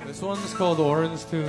This one's called Orange too.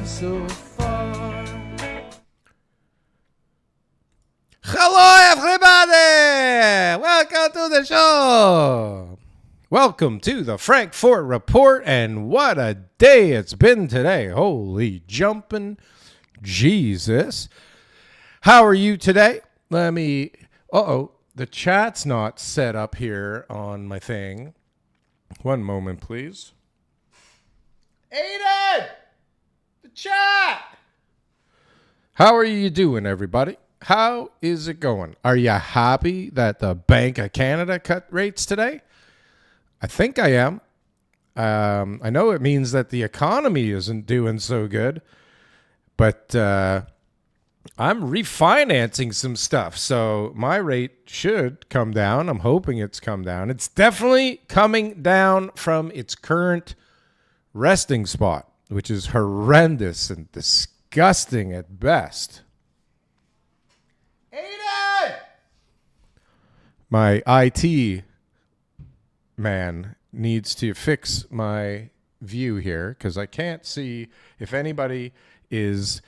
So far. Hello, everybody! Welcome to the show. Welcome to the Frankfort Report, and what a day it's been today. Holy jumping Jesus. How are you today? The chat's not set up here on my thing. One moment, please. Aiden! Chat! How are you doing, everybody? How is it going? Are you happy that the Bank of Canada cut rates today? I think I am. I know it means that the economy isn't doing so good, but I'm refinancing some stuff, so my rate should come down. I'm hoping it's come down. It's definitely coming down from its current resting spot, which is horrendous and disgusting at best. Aiden! My IT man needs to fix my view here because I can't see if anybody is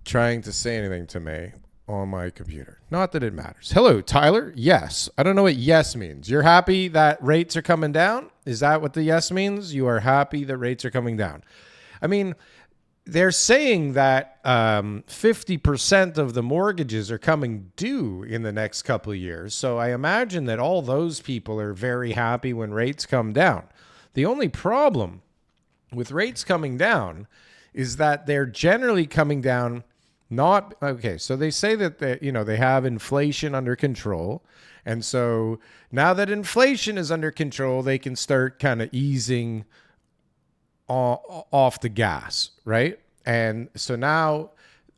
trying to say anything to me on my computer. Not that it matters. Hello, Tyler. Yes. I don't know what yes means. You're happy that rates are coming down? Is that what the yes means? You are happy that rates are coming down. I mean, they're saying that 50% of the mortgages are coming due in the next couple of years. So I imagine that all those people are very happy when rates come down. The only problem with rates coming down is that they're generally coming down not okay. So they say that they have inflation under control. And so now that inflation is under control, they can start kind of easing off the gas, right? And so now,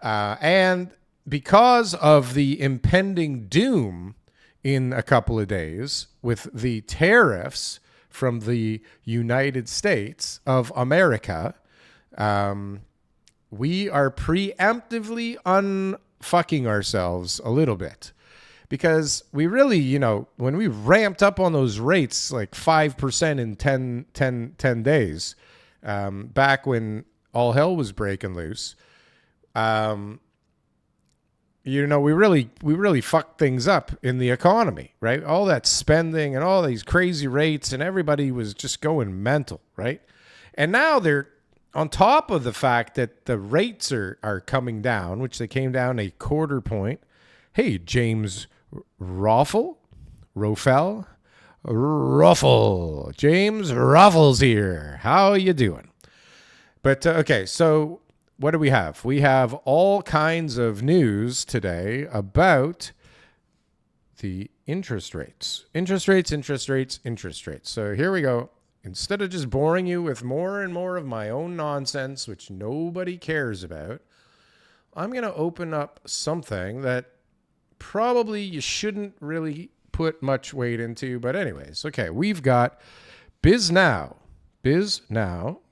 and because of the impending doom in a couple of days with the tariffs from the United States of America, we are preemptively unfucking ourselves a little bit. Because we really, when we ramped up on those rates, like 5% in 10 days, back when all hell was breaking loose, we really fucked things up in the economy, right? All that spending and all these crazy rates, and everybody was just going mental, right? And now they're on top of the fact that the rates are coming down, which they came down a quarter point. Hey, James Ruffle, James Ruffles here. How are you doing? But okay, so what do we have? We have all kinds of news today about the interest rates. Interest rates. So here we go. Instead of just boring you with more and more of my own nonsense, which nobody cares about, I'm going to open up something that probably you shouldn't really put much weight into. But anyways, okay, we've got Biz Now.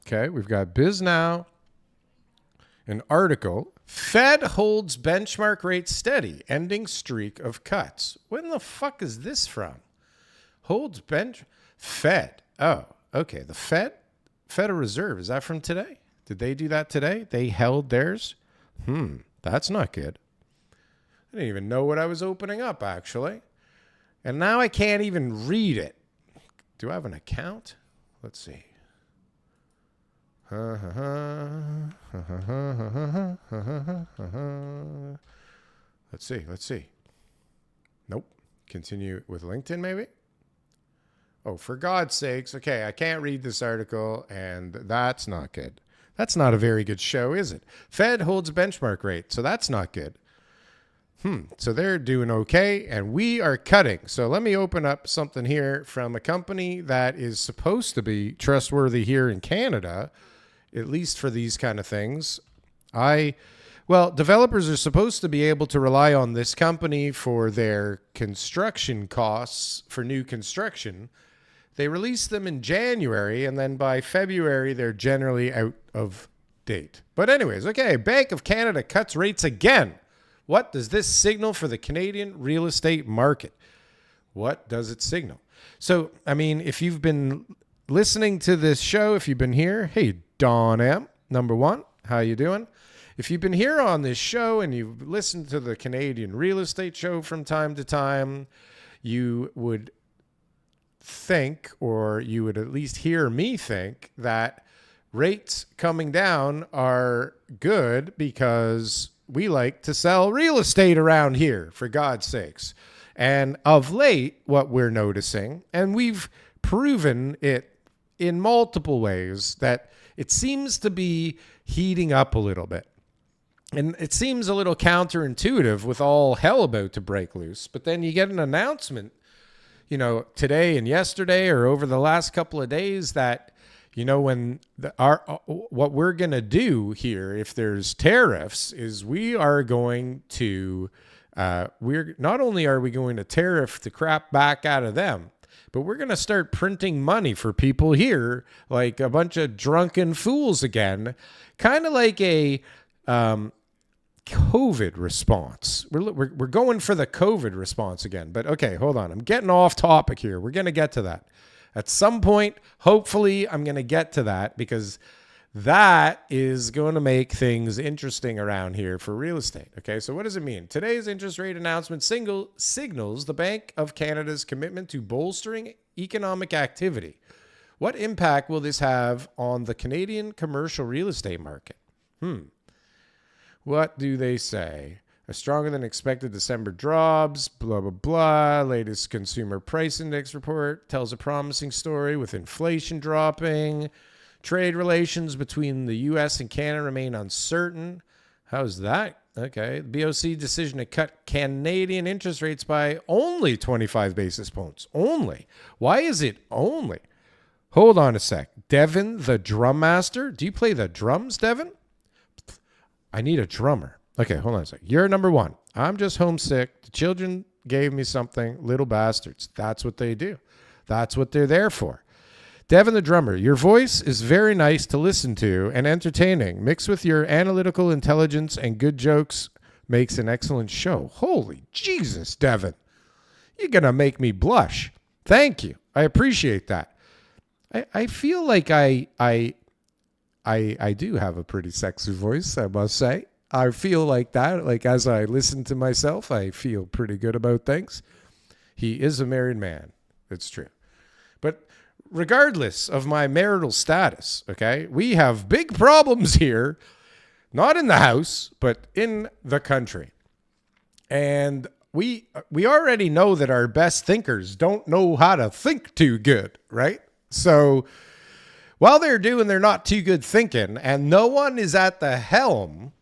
Okay, we've got Biz Now. An article. Fed holds benchmark rate steady, ending streak of cuts. When the fuck is this from? Fed. Oh, okay. The Federal Reserve. Is that from today? Did they do that today? They held theirs? That's not good. I didn't even know what I was opening up, actually. And now I can't even read it. Do I have an account? Let's see. Let's see. Nope. Continue with LinkedIn, maybe? Oh, for God's sakes. Okay, I can't read this article, and that's not good. That's not a very good show, is it? Fed holds benchmark rate, so that's not good. So they're doing okay, and we are cutting. So let me open up something here from a company that is supposed to be trustworthy here in Canada, at least for these kind of things. Developers are supposed to be able to rely on this company for their construction costs for new construction. They release them in January, and then by February, they're generally out of date. But anyways, okay, Bank of Canada cuts rates again. What does this signal for the Canadian real estate market? What does it signal? So, I mean, if you've been listening to this show, if you've been here, hey, Don M, number one, how you doing? If you've been here on this show and you've listened to the Canadian real estate show from time to time, you would think, or you would at least hear me think, that rates coming down are good because we like to sell real estate around here, for God's sakes. And of late, what we're noticing, and we've proven it in multiple ways, that it seems to be heating up a little bit. And it seems a little counterintuitive with all hell about to break loose. But then you get an announcement, today and yesterday or over the last couple of days that, when what we're going to do here, if there's tariffs, is we are going to, not only are we going to tariff the crap back out of them, but we're going to start printing money for people here like a bunch of drunken fools again, kind of like a COVID response. We're going for the COVID response again. But okay, hold on. I'm getting off topic here. We're going to get to that. At some point, hopefully, I'm going to get to that because that is going to make things interesting around here for real estate. Okay, so what does it mean? Today's interest rate announcement signals the Bank of Canada's commitment to bolstering economic activity. What impact will this have on the Canadian commercial real estate market? What do they say? A stronger than expected December jobs, blah, blah, blah. Latest consumer price index report tells a promising story with inflation dropping. Trade relations between the U.S. and Canada remain uncertain. How's that? Okay. The BOC decision to cut Canadian interest rates by only 25 basis points. Only. Why is it only? Hold on a sec. Devin, the drum master. Do you play the drums, Devin? I need a drummer. Okay, hold on a sec. You're number one. I'm just homesick. The children gave me something. Little bastards. That's what they do. That's what they're there for. Devin the drummer, your voice is very nice to listen to and entertaining. Mixed with your analytical intelligence and good jokes makes an excellent show. Holy Jesus, Devin. You're going to make me blush. Thank you. I appreciate that. I feel like I do have a pretty sexy voice, I must say. I feel like that. Like as I listen to myself, I feel pretty good about things. He is a married man. It's true. But regardless of my marital status, okay, we have big problems here, not in the house, but in the country. And we already know that our best thinkers don't know how to think too good, right? So while they're doing their not too good thinking and no one is at the helm,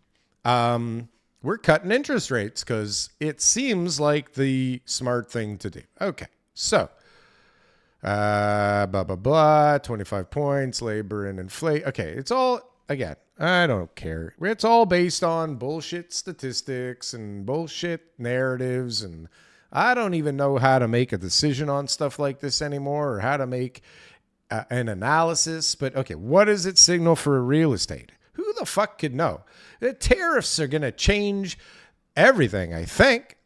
we're cutting interest rates because it seems like the smart thing to do. Okay, so blah, blah, blah, 25 points, labor and inflate. Okay, it's all, again, I don't care. It's all based on bullshit statistics and bullshit narratives, and I don't even know how to make a decision on stuff like this anymore or how to make an analysis, but okay, what does it signal for real estate? Who the fuck could know? The tariffs are going to change everything, I think.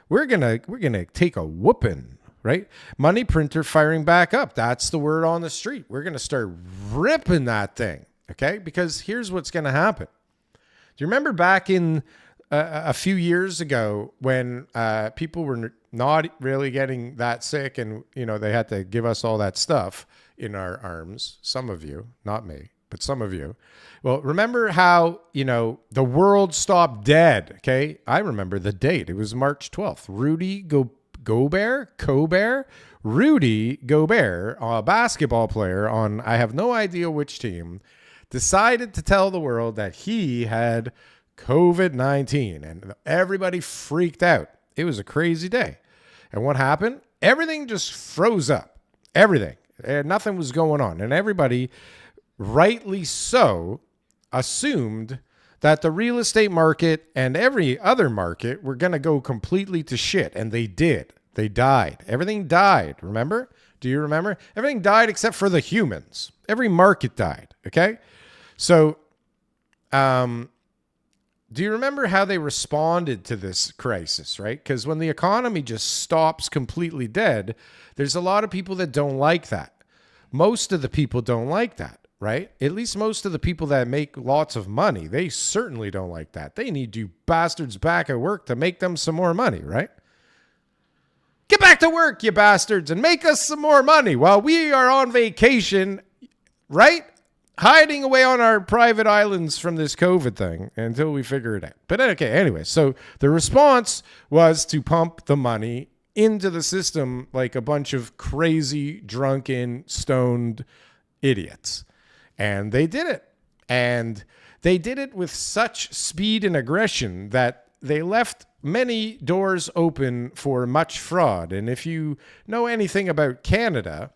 We're going to take a whooping, right? Money printer firing back up. That's the word on the street. We're going to start ripping that thing, okay? Because here's what's going to happen. Do you remember back in a few years ago when people were not really getting that sick and, you know, they had to give us all that stuff in our arms? Some of you, not me, but some of you. Well, remember how, you know, the world stopped dead, okay? I remember the date. It was March 12th. Rudy Gobert, a basketball player on, I have no idea which team, decided to tell the world that he had COVID-19, and everybody freaked out. It was a crazy day. And what happened? Everything just froze up. Everything. And nothing was going on. And everybody, rightly so, assumed that the real estate market and every other market were going to go completely to shit. And they did. They died. Everything died. Remember? Do you remember? Everything died except for the humans. Every market died. Okay? So, do you remember how they responded to this crisis, right? Because when the economy just stops completely dead, there's a lot of people that don't like that. Most of the people don't like that, right? At least most of the people that make lots of money, they certainly don't like that. They need you bastards back at work to make them some more money, right? Get back to work, you bastards, and make us some more money while we are on vacation, right? Hiding away on our private islands from this COVID thing until we figure it out. But okay, anyway, so the response was to pump the money into the system like a bunch of crazy, drunken, stoned idiots. And they did it. And they did it with such speed and aggression that they left many doors open for much fraud. And if you know anything about Canada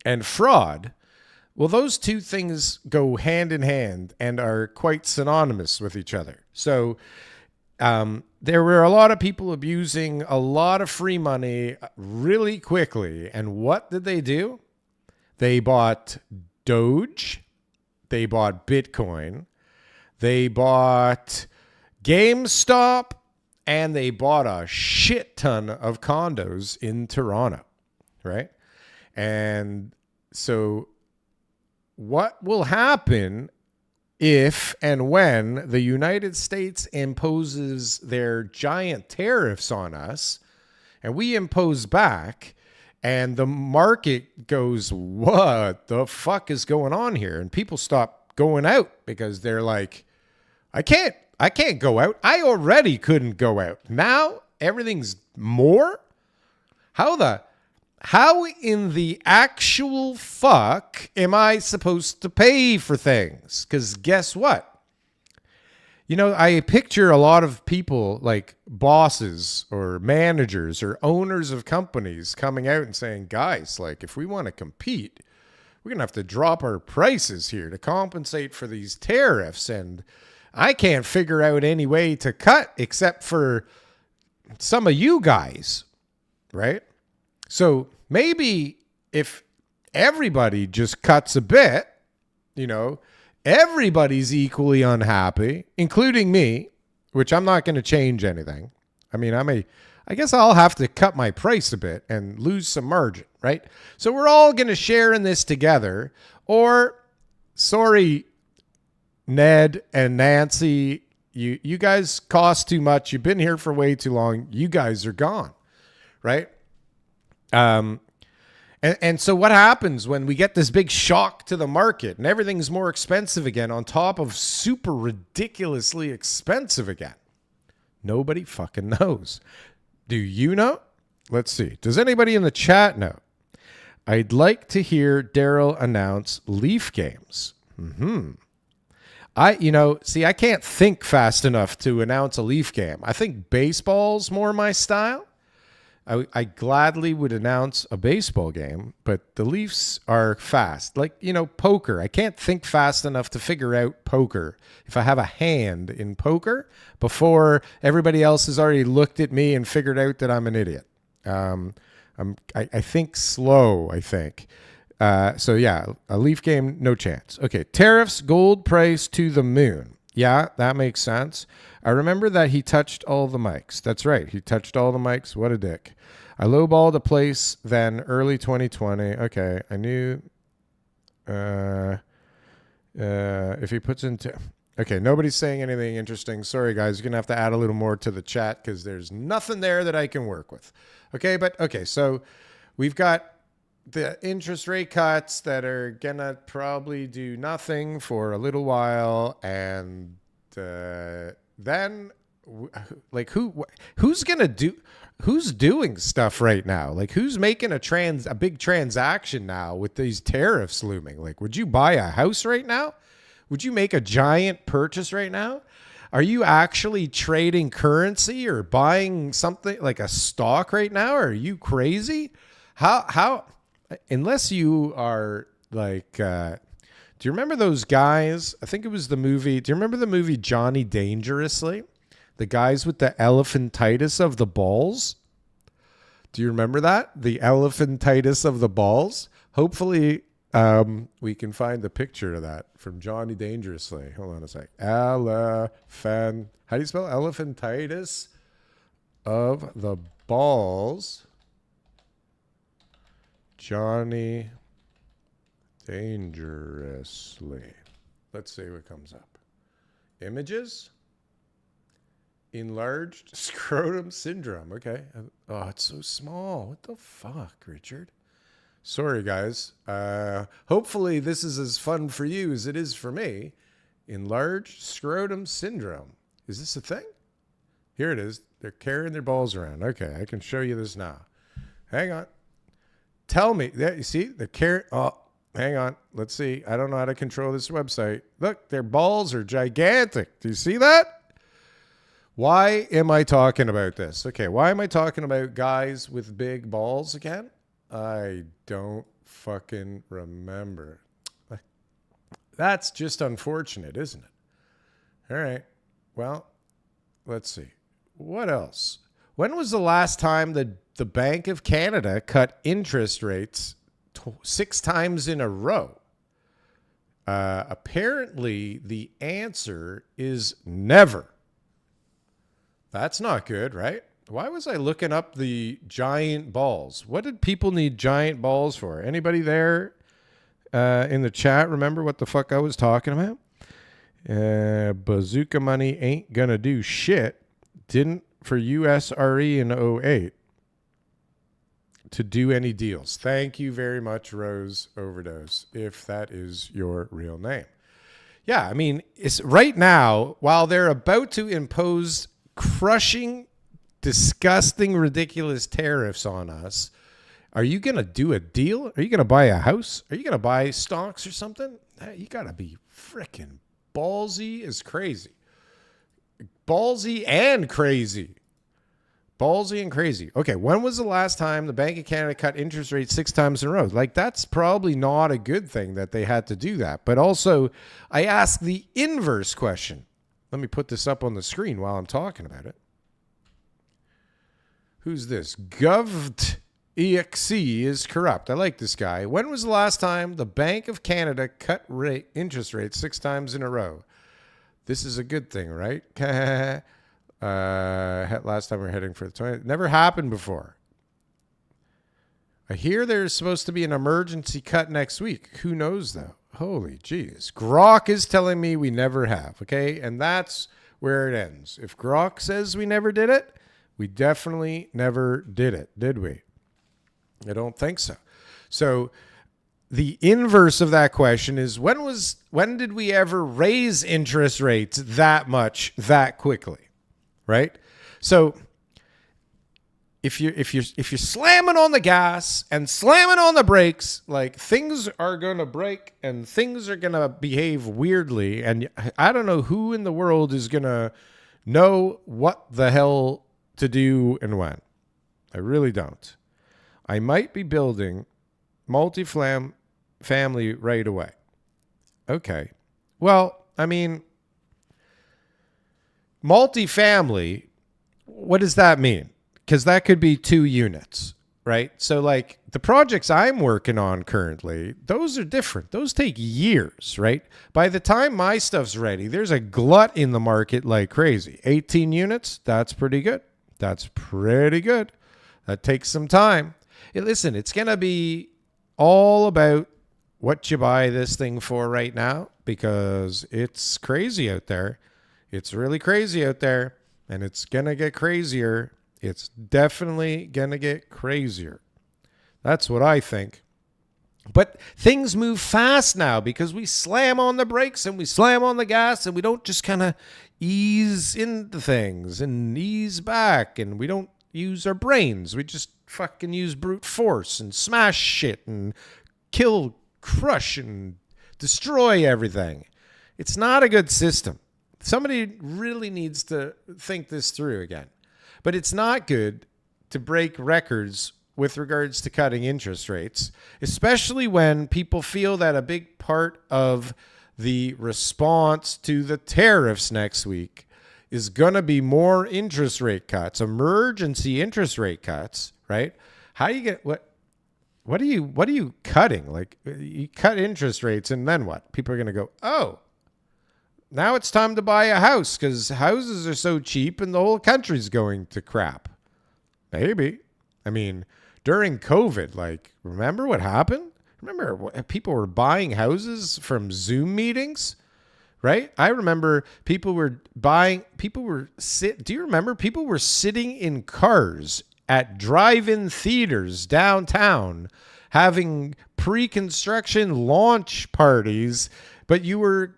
and fraud, well, those two things go hand in hand and are quite synonymous with each other. So there were a lot of people abusing a lot of free money really quickly. And what did they do? They bought Doge. They bought Bitcoin. They bought GameStop. And they bought a shit ton of condos in Toronto, right? And so what will happen if and when the United States imposes their giant tariffs on us and we impose back and the market goes, what the fuck is going on here? And people stop going out because they're like, I can't go out. I already couldn't go out. Now everything's more? How in the actual fuck am I supposed to pay for things? Because guess what? You know, I picture a lot of people like bosses or managers or owners of companies coming out and saying, guys, like if we want to compete, we're going to have to drop our prices here to compensate for these tariffs. And I can't figure out any way to cut except for some of you guys, right? So maybe if everybody just cuts a bit, you know, everybody's equally unhappy, including me, which I'm not going to change anything. I mean, I guess I'll have to cut my price a bit and lose some margin, right? So we're all going to share in this together. Or, sorry, Ned and Nancy, you guys cost too much. You've been here for way too long. You guys are gone, right? And so what happens when we get this big shock to the market and everything's more expensive again on top of super ridiculously expensive again? Nobody fucking knows. Do you know? Let's see. Does anybody in the chat know? I'd like to hear Darryl announce Leaf games. I can't think fast enough to announce a Leaf game. I think baseball's more my style. I gladly would announce a baseball game, but the Leafs are fast. Like, you know, poker. I can't think fast enough to figure out poker. If I have a hand in poker before everybody else has already looked at me and figured out that I'm an idiot. I think slow, I think. So yeah, a Leaf game, no chance. Okay, tariffs, gold price to the moon. Yeah, that makes sense. I remember that he touched all the mics. That's right, he touched all the mics. What a dick. I lowballed a place then early 2020. Okay, I knew if he puts into... Okay, nobody's saying anything interesting. Sorry, guys. You're going to have to add a little more to the chat because there's nothing there that I can work with. Okay, so we've got the interest rate cuts that are going to probably do nothing for a little while. And then, like, who's going to do... Who's doing stuff right now? Like, who's making a big transaction now with these tariffs looming? Like, would you buy a house right now? Would you make a giant purchase right now? Are you actually trading currency or buying something like a stock right now? Are you crazy? How, unless you are like, do you remember those guys? I think it was the movie. Do you remember the movie Johnny Dangerously? The guys with the elephantitis of the balls. Do you remember that? The elephantitis of the balls? Hopefully we can find the picture of that from Johnny Dangerously. Hold on a sec. How do you spell elephantitis of the balls? Johnny Dangerously. Let's see what comes up. Images? Enlarged scrotum syndrome. Okay. Oh, it's so small. What the fuck, Richard? Sorry, guys. Hopefully this is as fun for you as it is for me. Enlarged scrotum syndrome. Is this a thing? Here it is. They're carrying their balls around. Okay, I can show you this now. Hang on. Tell me. There, you see? They're carrying... Oh, hang on. Let's see. I don't know how to control this website. Look, their balls are gigantic. Do you see that? Why am I talking about this? Okay, why am I talking about guys with big balls again? I don't fucking remember. That's just unfortunate, isn't it? All right. Well, let's see. What else? When was the last time the Bank of Canada cut interest rates 6 times in a row? Apparently, the answer is never. That's not good, right? Why was I looking up the giant balls? What did people need giant balls for? Anybody there in the chat remember what the fuck I was talking about? Bazooka money ain't gonna do shit. Didn't for USRE in '08 to do any deals. Thank you very much, Rose Overdose, if that is your real name. Yeah, I mean, it's right now, while they're about to impose crushing, disgusting, ridiculous tariffs on us, are you going to do a deal? Are you going to buy a house? Are you going to buy stocks or something? You got to be freaking ballsy as crazy. Ballsy and crazy. Ballsy and crazy. Okay, when was the last time the Bank of Canada cut interest rates 6 times in a row? Like, that's probably not a good thing that they had to do that. But also, I ask the inverse question. Let me put this up on the screen while I'm talking about it. Who's this? GovExe is corrupt. I like this guy. When was the last time the Bank of Canada cut interest rates 6 times in a row? This is a good thing, right? Last time we were heading for the 20. Never happened before. I hear there's supposed to be an emergency cut next week. Who knows, though? Holy jeez. Grok is telling me we never have, okay? And that's where it ends. If Grok says we never did it, we definitely never did it, did we? I don't think so. So the inverse of that question is when did we ever raise interest rates that much that quickly, right? So if you're slamming on the gas and slamming on the brakes, like, things are going to break and things are going to behave weirdly. And I don't know who in the world is going to know what the hell to do and when. I really don't. I might be building multifamily right away. Okay. Well, I mean, multifamily, what does that mean? Because that could be 2 units. right? So like the projects I'm working on currently, those are different. Those take years, right? By the time my stuff's ready, there's a glut in the market like crazy. 18 units, that's pretty good. That's pretty good. That takes some time. Hey, listen, it's going to be all about what you buy this thing for right now because it's crazy out there. It's really crazy out there, and it's going to get crazier. It's definitely going to get crazier. That's what I think. But things move fast now because we slam on the brakes and we slam on the gas and we don't just kind of ease into things and ease back and we don't use our brains. We just fucking use brute force and smash shit and kill, crush, and destroy everything. It's not a good system. Somebody really needs to think this through again. But it's not good to break records with regards to cutting interest rates, especially when people feel that a big part of the response to the tariffs next week is going to be more interest rate cuts, emergency interest rate cuts, right? How do you get what are you cutting? Like you cut interest rates and then what? People are going to go, "Oh, now it's time to buy a house because houses are so cheap and the whole country's going to crap." Maybe. I mean, during COVID, like, remember what happened? Remember people were buying houses from Zoom meetings, right? I remember do you remember people were sitting in cars at drive-in theaters downtown having pre-construction launch parties, but you were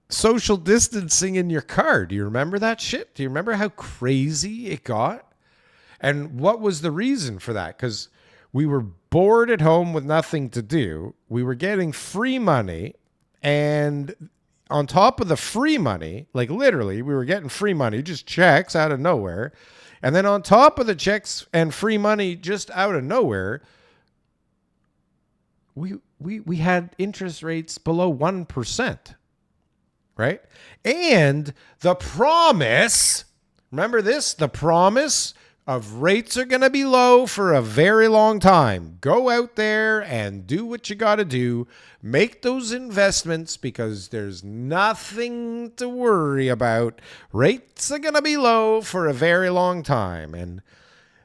social distancing in your car. Do you remember that shit? Do you remember how crazy it got? And what was the reason for that? Because we were bored at home with nothing to do. We were getting free money. And on top of the free money, like literally, we were getting free money, just checks out of nowhere. And then on top of the checks and free money just out of nowhere, we had interest rates below 1%. Right? And the promise, remember this? The promise of rates are going to be low for a very long time. Go out there and do what you got to do. Make those investments because there's nothing to worry about. Rates are going to be low for a very long time. And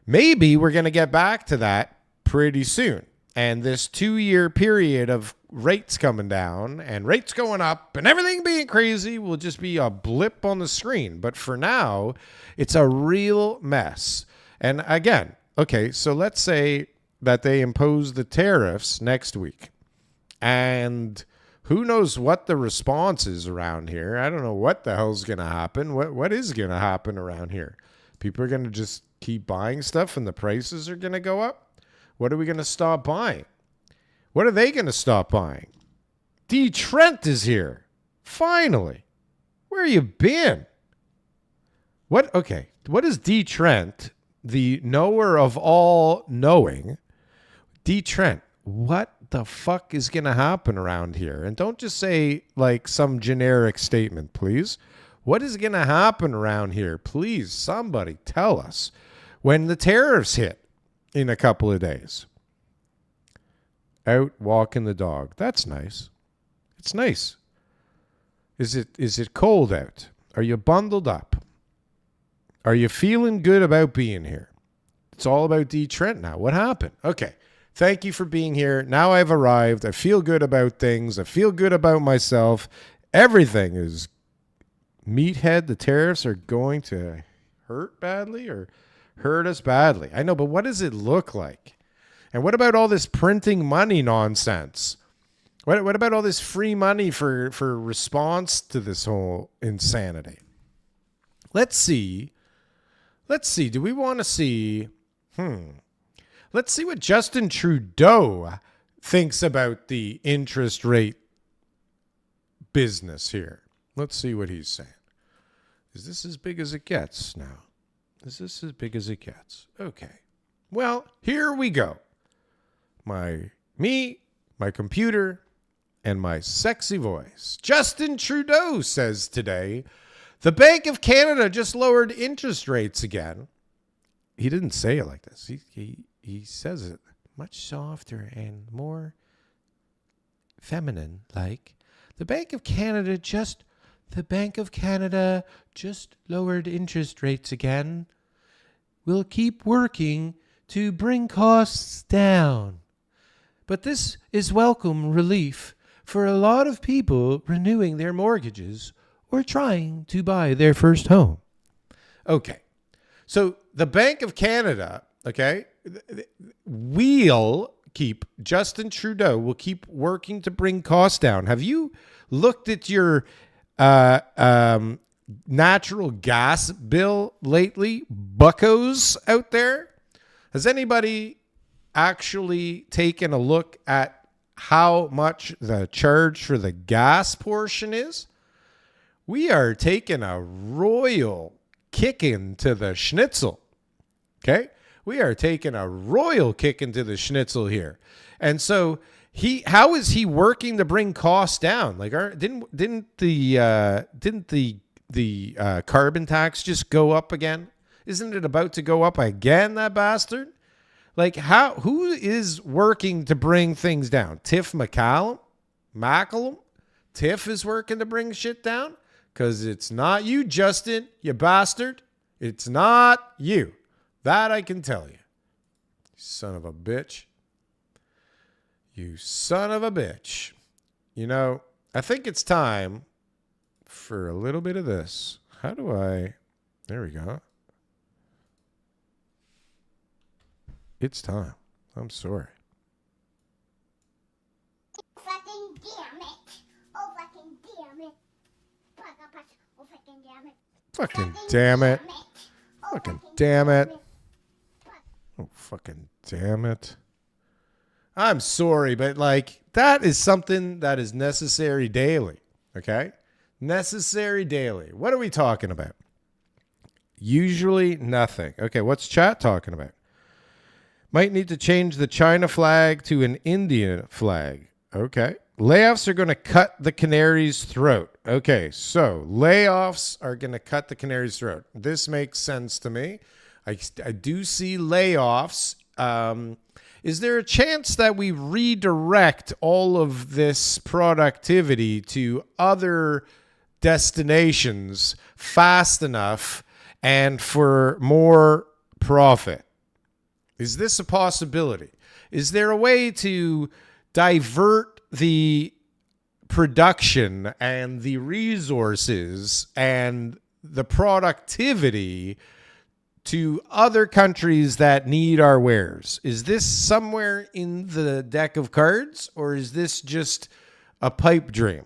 maybe we're going to get back to that pretty soon. And this 2-year period of rates coming down and rates going up and everything being crazy will just be a blip on the screen. But for now, it's a real mess. And again, okay, so let's say that they impose the tariffs next week. And who knows what the response is around here. I don't know what the hell's going to happen. What is going to happen around here? People are going to just keep buying stuff and the prices are going to go up? What are we going to stop buying? What are they going to stop buying? D. Trent is here. Finally. Where you been? What is D. Trent, the knower of all knowing? D. Trent, what the fuck is going to happen around here? And don't just say like some generic statement, please. What is going to happen around here? Please, somebody tell us. When the tariffs hit in a couple of days. Out walking the dog. That's nice. It's nice. Is it cold out? Are you bundled up? Are you feeling good about being here? It's all about D. Trent now. What happened? Okay. Thank you for being here. Now I've arrived. I feel good about things. I feel good about myself. Everything is meathead. The tariffs are going to hurt badly or hurt us badly. I know, but what does it look like? And what about all this printing money nonsense? What about all this free money for response to this whole insanity? Let's see. Do we want to see? Let's see what Justin Trudeau thinks about the interest rate business here. Let's see what he's saying. Is this as big as it gets now? Is this as big as it gets? Okay. Well, here we go. My computer, and my sexy voice. Justin Trudeau says today, the Bank of Canada just lowered interest rates again. He didn't say it like this. he says it much softer and more feminine like. The Bank of Canada just lowered interest rates again. We'll keep working to bring costs down. But this is welcome relief for a lot of people renewing their mortgages or trying to buy their first home. Okay. So the Bank of Canada, okay, Justin Trudeau will keep working to bring costs down. Have you looked at your natural gas bill lately? Buckos out there? Has anybody actually taken a look at how much the charge for the gas portion is? We are taking a royal kick into the schnitzel. Okay? We are taking a royal kick into the schnitzel here. And so how is he working to bring costs down? Like, didn't the carbon tax just go up again? Isn't it about to go up again, that bastard? Like, who is working to bring things down? Tiff Macallum? Tiff is working to bring shit down? Because it's not you, Justin, you bastard. It's not you. That I can tell you. Son of a bitch. You son of a bitch. You know, I think it's time for a little bit of this. There we go. It's time. I'm sorry. Fucking damn it. Oh, fucking damn it. Oh, fucking damn it. Fucking damn it. Fucking damn it. Oh, fucking damn it. I'm sorry, but like, that is something that is necessary daily. Okay? Necessary daily. What are we talking about? Usually nothing. Okay, what's chat talking about? Might need to change the China flag to an Indian flag. Okay. Layoffs are going to cut the canary's throat. Okay, so layoffs are going to cut the canary's throat. This makes sense to me. I do see layoffs. Is there a chance that we redirect all of this productivity to other destinations fast enough and for more profit? Is this a possibility? Is there a way to divert the production and the resources and the productivity to other countries that need our wares? Is this somewhere in the deck of cards, or is this just a pipe dream?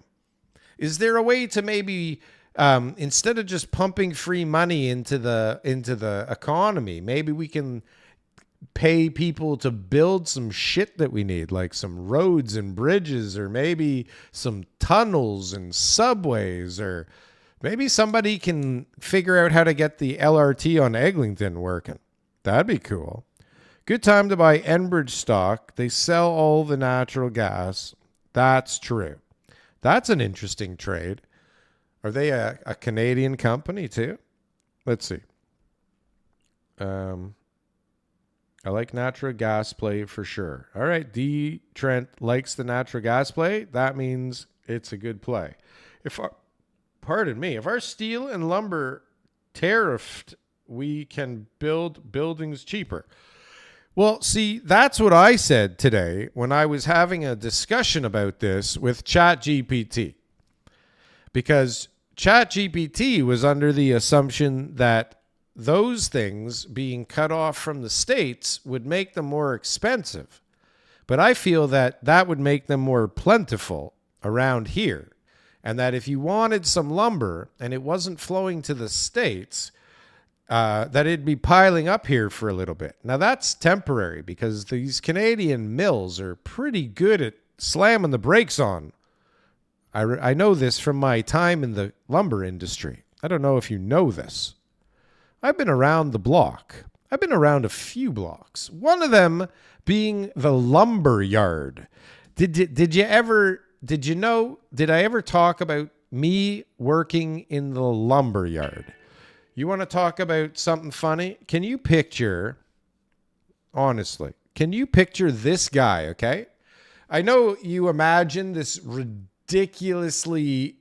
Is there a way to maybe, instead of just pumping free money into the economy, maybe we can pay people to build some shit that we need, like some roads and bridges, or maybe some tunnels and subways, or maybe somebody can figure out how to get the LRT on Eglinton working. That'd be cool. Good time to buy Enbridge stock. They sell all the natural gas. That's true. That's an interesting trade. Are they a Canadian company too? Let's see. I like natural gas play for sure. All right, D. Trent likes the natural gas play. That means it's a good play. If our steel and lumber tariffed, we can build buildings cheaper. Well, see, that's what I said today when I was having a discussion about this with ChatGPT. Because ChatGPT was under the assumption that those things being cut off from the States would make them more expensive. But I feel that that would make them more plentiful around here. And that if you wanted some lumber and it wasn't flowing to the States, that it'd be piling up here for a little bit. Now, that's temporary because these Canadian mills are pretty good at slamming the brakes on. I know this from my time in the lumber industry. I don't know if you know this. I've been around the block. I've been around a few blocks. One of them being the lumber yard. Did I ever talk about me working in the lumber yard? You want to talk about something funny? Can you picture? honestly, can you picture this guy, okay? I know you imagine this ridiculously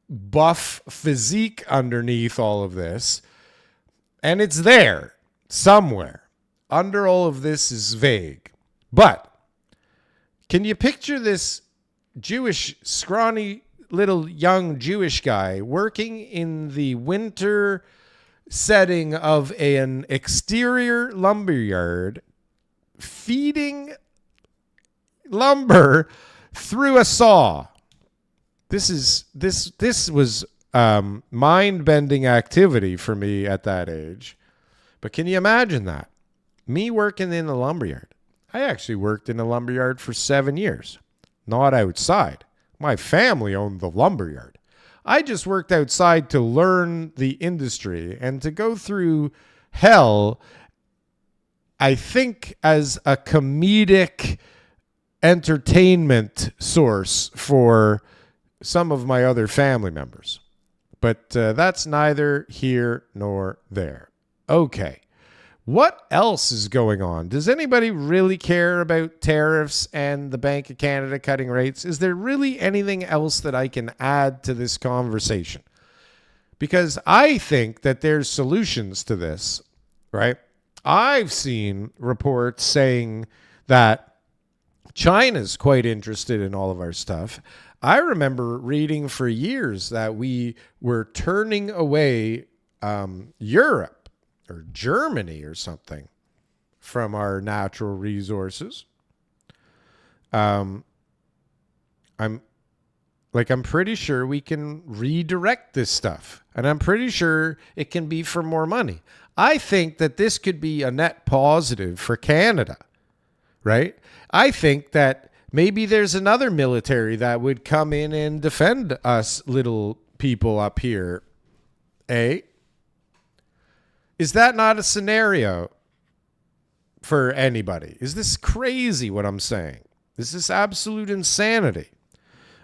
buff physique underneath all of this, and it's there somewhere. Under all of this is vague. But can you picture this Jewish, scrawny, little young Jewish guy working in the winter setting of an exterior lumberyard, feeding lumber through a saw? This was mind-bending activity for me at that age. But can you imagine that? Me working in the lumberyard. I actually worked in a lumberyard for 7 years. Not outside. My family owned the lumberyard. I just worked outside to learn the industry and to go through hell, I think, as a comedic entertainment source for some of my other family members. But that's neither here nor there. Okay. What else is going on? Does anybody really care about tariffs and the Bank of Canada cutting rates? Is there really anything else that I can add to this conversation? Because I think that there's solutions to this, right? I've seen reports saying that China's quite interested in all of our stuff. I remember reading for years that we were turning away Europe or Germany or something from our natural resources. I'm pretty sure we can redirect this stuff, and I'm pretty sure it can be for more money. I think that this could be a net positive for Canada, right? I think that maybe there's another military that would come in and defend us little people up here. Is that not a scenario for anybody? Is this crazy what I'm saying? Is this absolute insanity?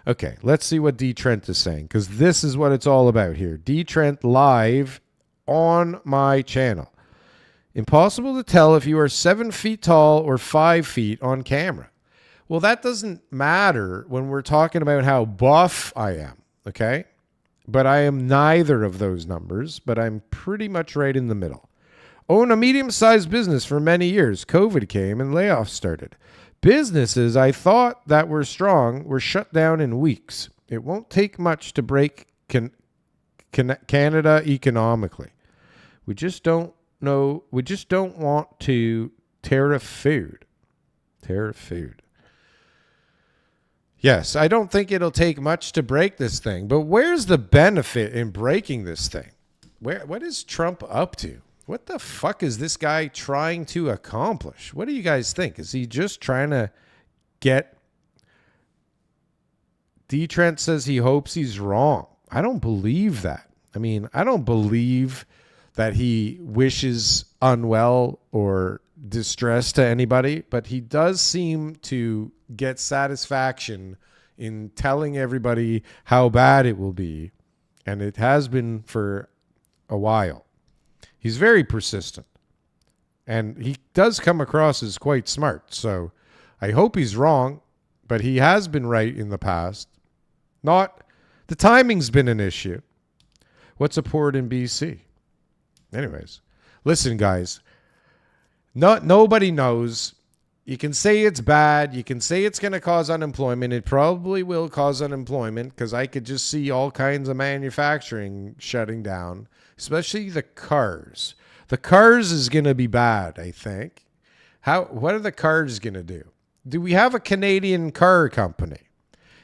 Okay, let's see what D. Trent is saying, because this is what it's all about here. D. Trent live on my channel. Impossible to tell if you are 7 feet tall or 5 feet on camera. Well, that doesn't matter when we're talking about how buff I am, okay? But I am neither of those numbers, but I'm pretty much right in the middle. Own a medium-sized business for many years. COVID came and layoffs started. Businesses I thought that were strong were shut down in weeks. It won't take much to break Canada economically. We just don't know. We just don't want to tariff food. Tariff food. Yes, I don't think it'll take much to break this thing, but where's the benefit in breaking this thing? What is Trump up to? What the fuck is this guy trying to accomplish? What do you guys think? Is he just trying to get... D. Trent says he hopes he's wrong. I don't believe that. I mean, I don't believe that he wishes unwell or distress to anybody, but he does seem to get satisfaction in telling everybody how bad it will be, and it has been for a while. He's very persistent, and he does come across as quite smart, so I hope he's wrong, but he has been right in the past. The timing's been an issue. What's a port in BC? Anyways, listen, guys, nobody knows. You can say it's bad. You can say it's going to cause unemployment. It probably will cause unemployment because I could just see all kinds of manufacturing shutting down, especially the cars. The cars is going to be bad, I think. What are the cars going to do? Do we have a Canadian car company?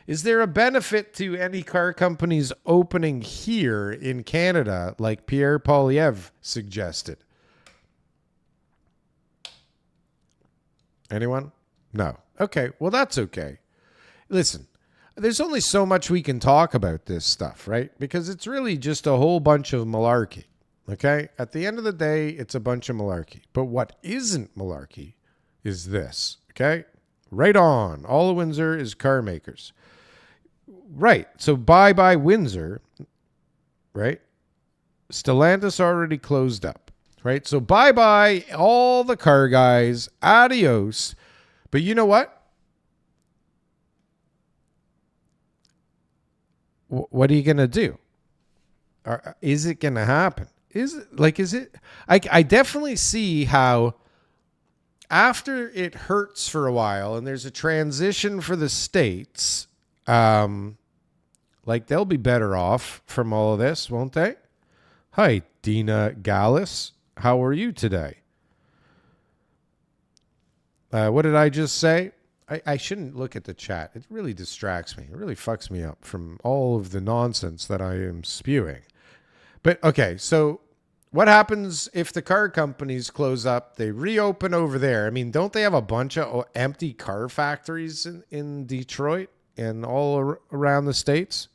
Is there a benefit to any car companies opening here in Canada like Pierre Poilievre suggested? Anyone? No. Okay, well, that's okay. Listen, there's only so much we can talk about this stuff, right? Because it's really just a whole bunch of malarkey, okay? At the end of the day, it's a bunch of malarkey. But what isn't malarkey is this, okay? Right on. All of Windsor is car makers. Right. So bye-bye Windsor, right? Stellantis already closed up. right? So bye-bye, all the car guys. Adios. But you know what? What are you going to do? Is it going to happen? Is it? I definitely see how after it hurts for a while and there's a transition for the states, like they'll be better off from all of this, won't they? Hi, Dina Gallus. How are you today? What did I just say? I shouldn't look at the chat. It really distracts me. It really fucks me up from all of the nonsense that I am spewing. But okay, so what happens if the car companies close up? They reopen over there. I mean, don't they have a bunch of empty car factories in Detroit and all around the States?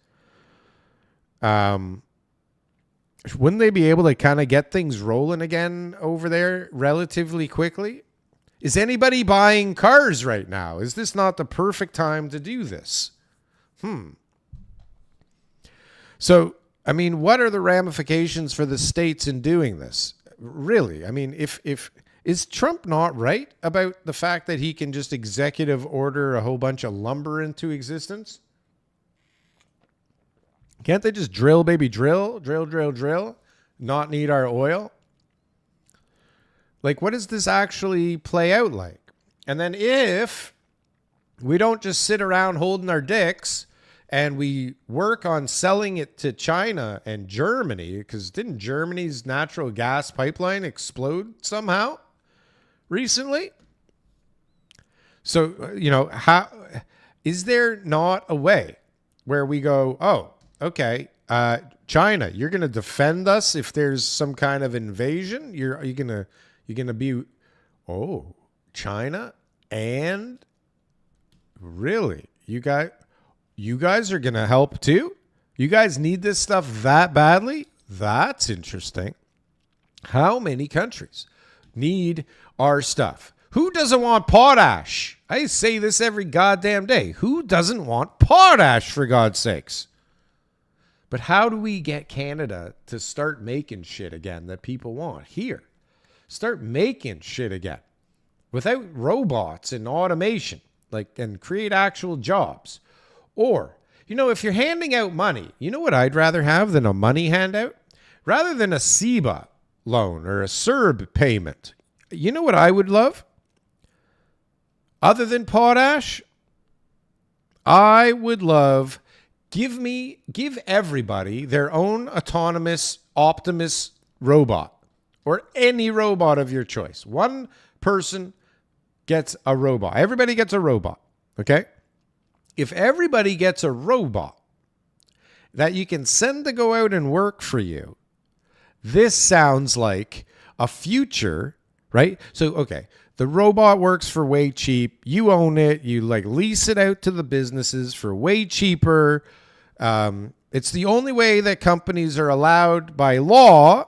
Wouldn't they be able to kind of get things rolling again over there relatively quickly? Is anybody buying cars right now? Is this not the perfect time to do this? So, I mean, what are the ramifications for the states in doing this? Really? I mean, if is Trump not right about the fact that he can just executive order a whole bunch of lumber into existence? Can't they just drill, baby, drill, not need our oil? Like, what does this actually play out like? And then if we don't just sit around holding our dicks and we work on selling it to China and Germany, because didn't Germany's natural gas pipeline explode somehow recently? So, how is there not a way where we go, oh, okay, China, you're going to defend us if there's some kind of invasion? You're going to be, oh, China, and really, you guys are going to help too? You guys need this stuff that badly? That's interesting. How many countries need our stuff? Who doesn't want potash? I say this every goddamn day. Who doesn't want potash, for God's sakes? But how do we get Canada to start making shit again that people want here? Start making shit again without robots and automation, and create actual jobs. Or, if you're handing out money, you know what I'd rather have than a money handout? Rather than a SEBA loan or a CERB payment. You know what I would love? Other than potash, I would love, give everybody their own autonomous Optimus robot. Or any robot of your choice. One person gets a robot. Everybody gets a robot. Okay? If everybody gets a robot that you can send to go out and work for you, this sounds like a future, right? So, okay, the robot works for way cheap. You own it. You lease it out to the businesses for way cheaper. It's the only way that companies are allowed by law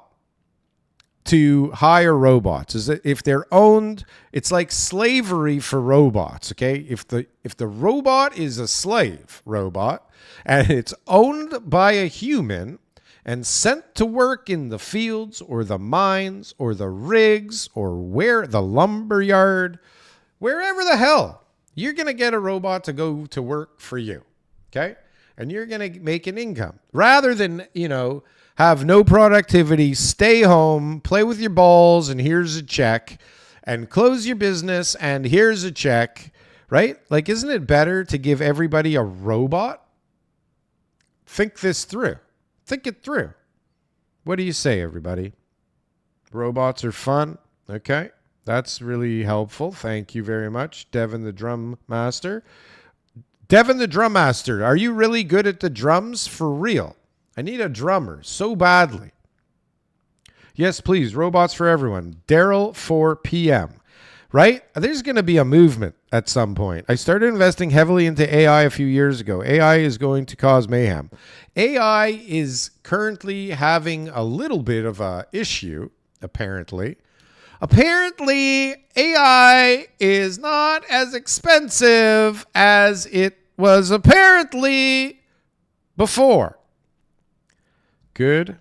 to hire robots. Is that if they're owned, it's like slavery for robots, okay? If the robot is a slave robot and it's owned by a human and sent to work in the fields or the mines or the rigs or where the lumber yard, wherever the hell, you're going to get a robot to go to work for you, okay? And you're going to make an income rather than, have no productivity, stay home, play with your balls, and here's a check, and close your business, and here's a check, right? Isn't it better to give everybody a robot? Think this through. Think it through. What do you say, everybody? Robots are fun. Okay. That's really helpful. Thank you very much, Devin the Drum Master. Devin the Drum Master, are you really good at the drums? For real? I need a drummer so badly. Yes, please. Robots for everyone. Darryl 4 p.m. Right? There's going to be a movement at some point. I started investing heavily into AI a few years ago. AI is going to cause mayhem. AI is currently having a little bit of a issue, apparently. Apparently, AI is not as expensive as it was apparently before. Good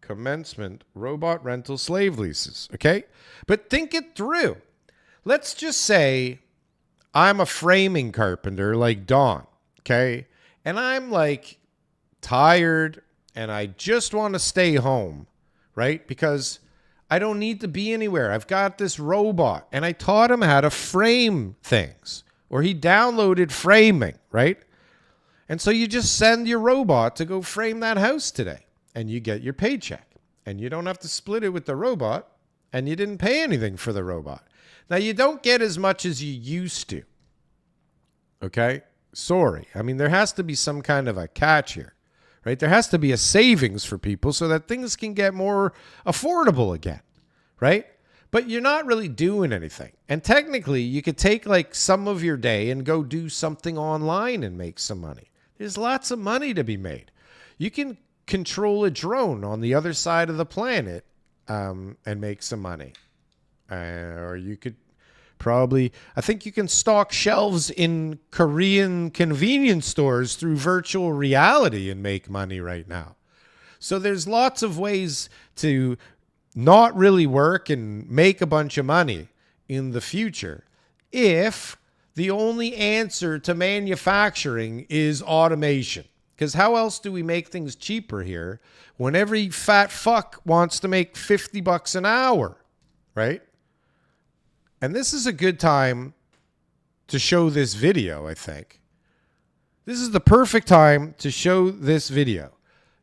commencement robot rental slave leases. Okay? But think it through. Let's just say I'm a framing carpenter like Don. Okay? And I'm like tired and I just want to stay home. Right? Because I don't need to be anywhere. I've got this robot and I taught him how to frame things, or he downloaded framing, right? And so you just send your robot to go frame that house today and you get your paycheck and you don't have to split it with the robot and you didn't pay anything for the robot. Now you don't get as much as you used to. Okay? Sorry. I mean, there has to be some kind of a catch here. Right? There has to be a savings for people so that things can get more affordable again, right? But you're not really doing anything. And technically, you could take like some of your day and go do something online and make some money. There's lots of money to be made. You can control a drone on the other side of the planet and make some money. Or you could probably, I think you can stock shelves in Korean convenience stores through virtual reality and make money right now. So there's lots of ways to not really work and make a bunch of money in the future if the only answer to manufacturing is automation. Because how else do we make things cheaper here when every fat fuck wants to make $50 an hour, right? And this is a good time to show this video, I think. This is the perfect time to show this video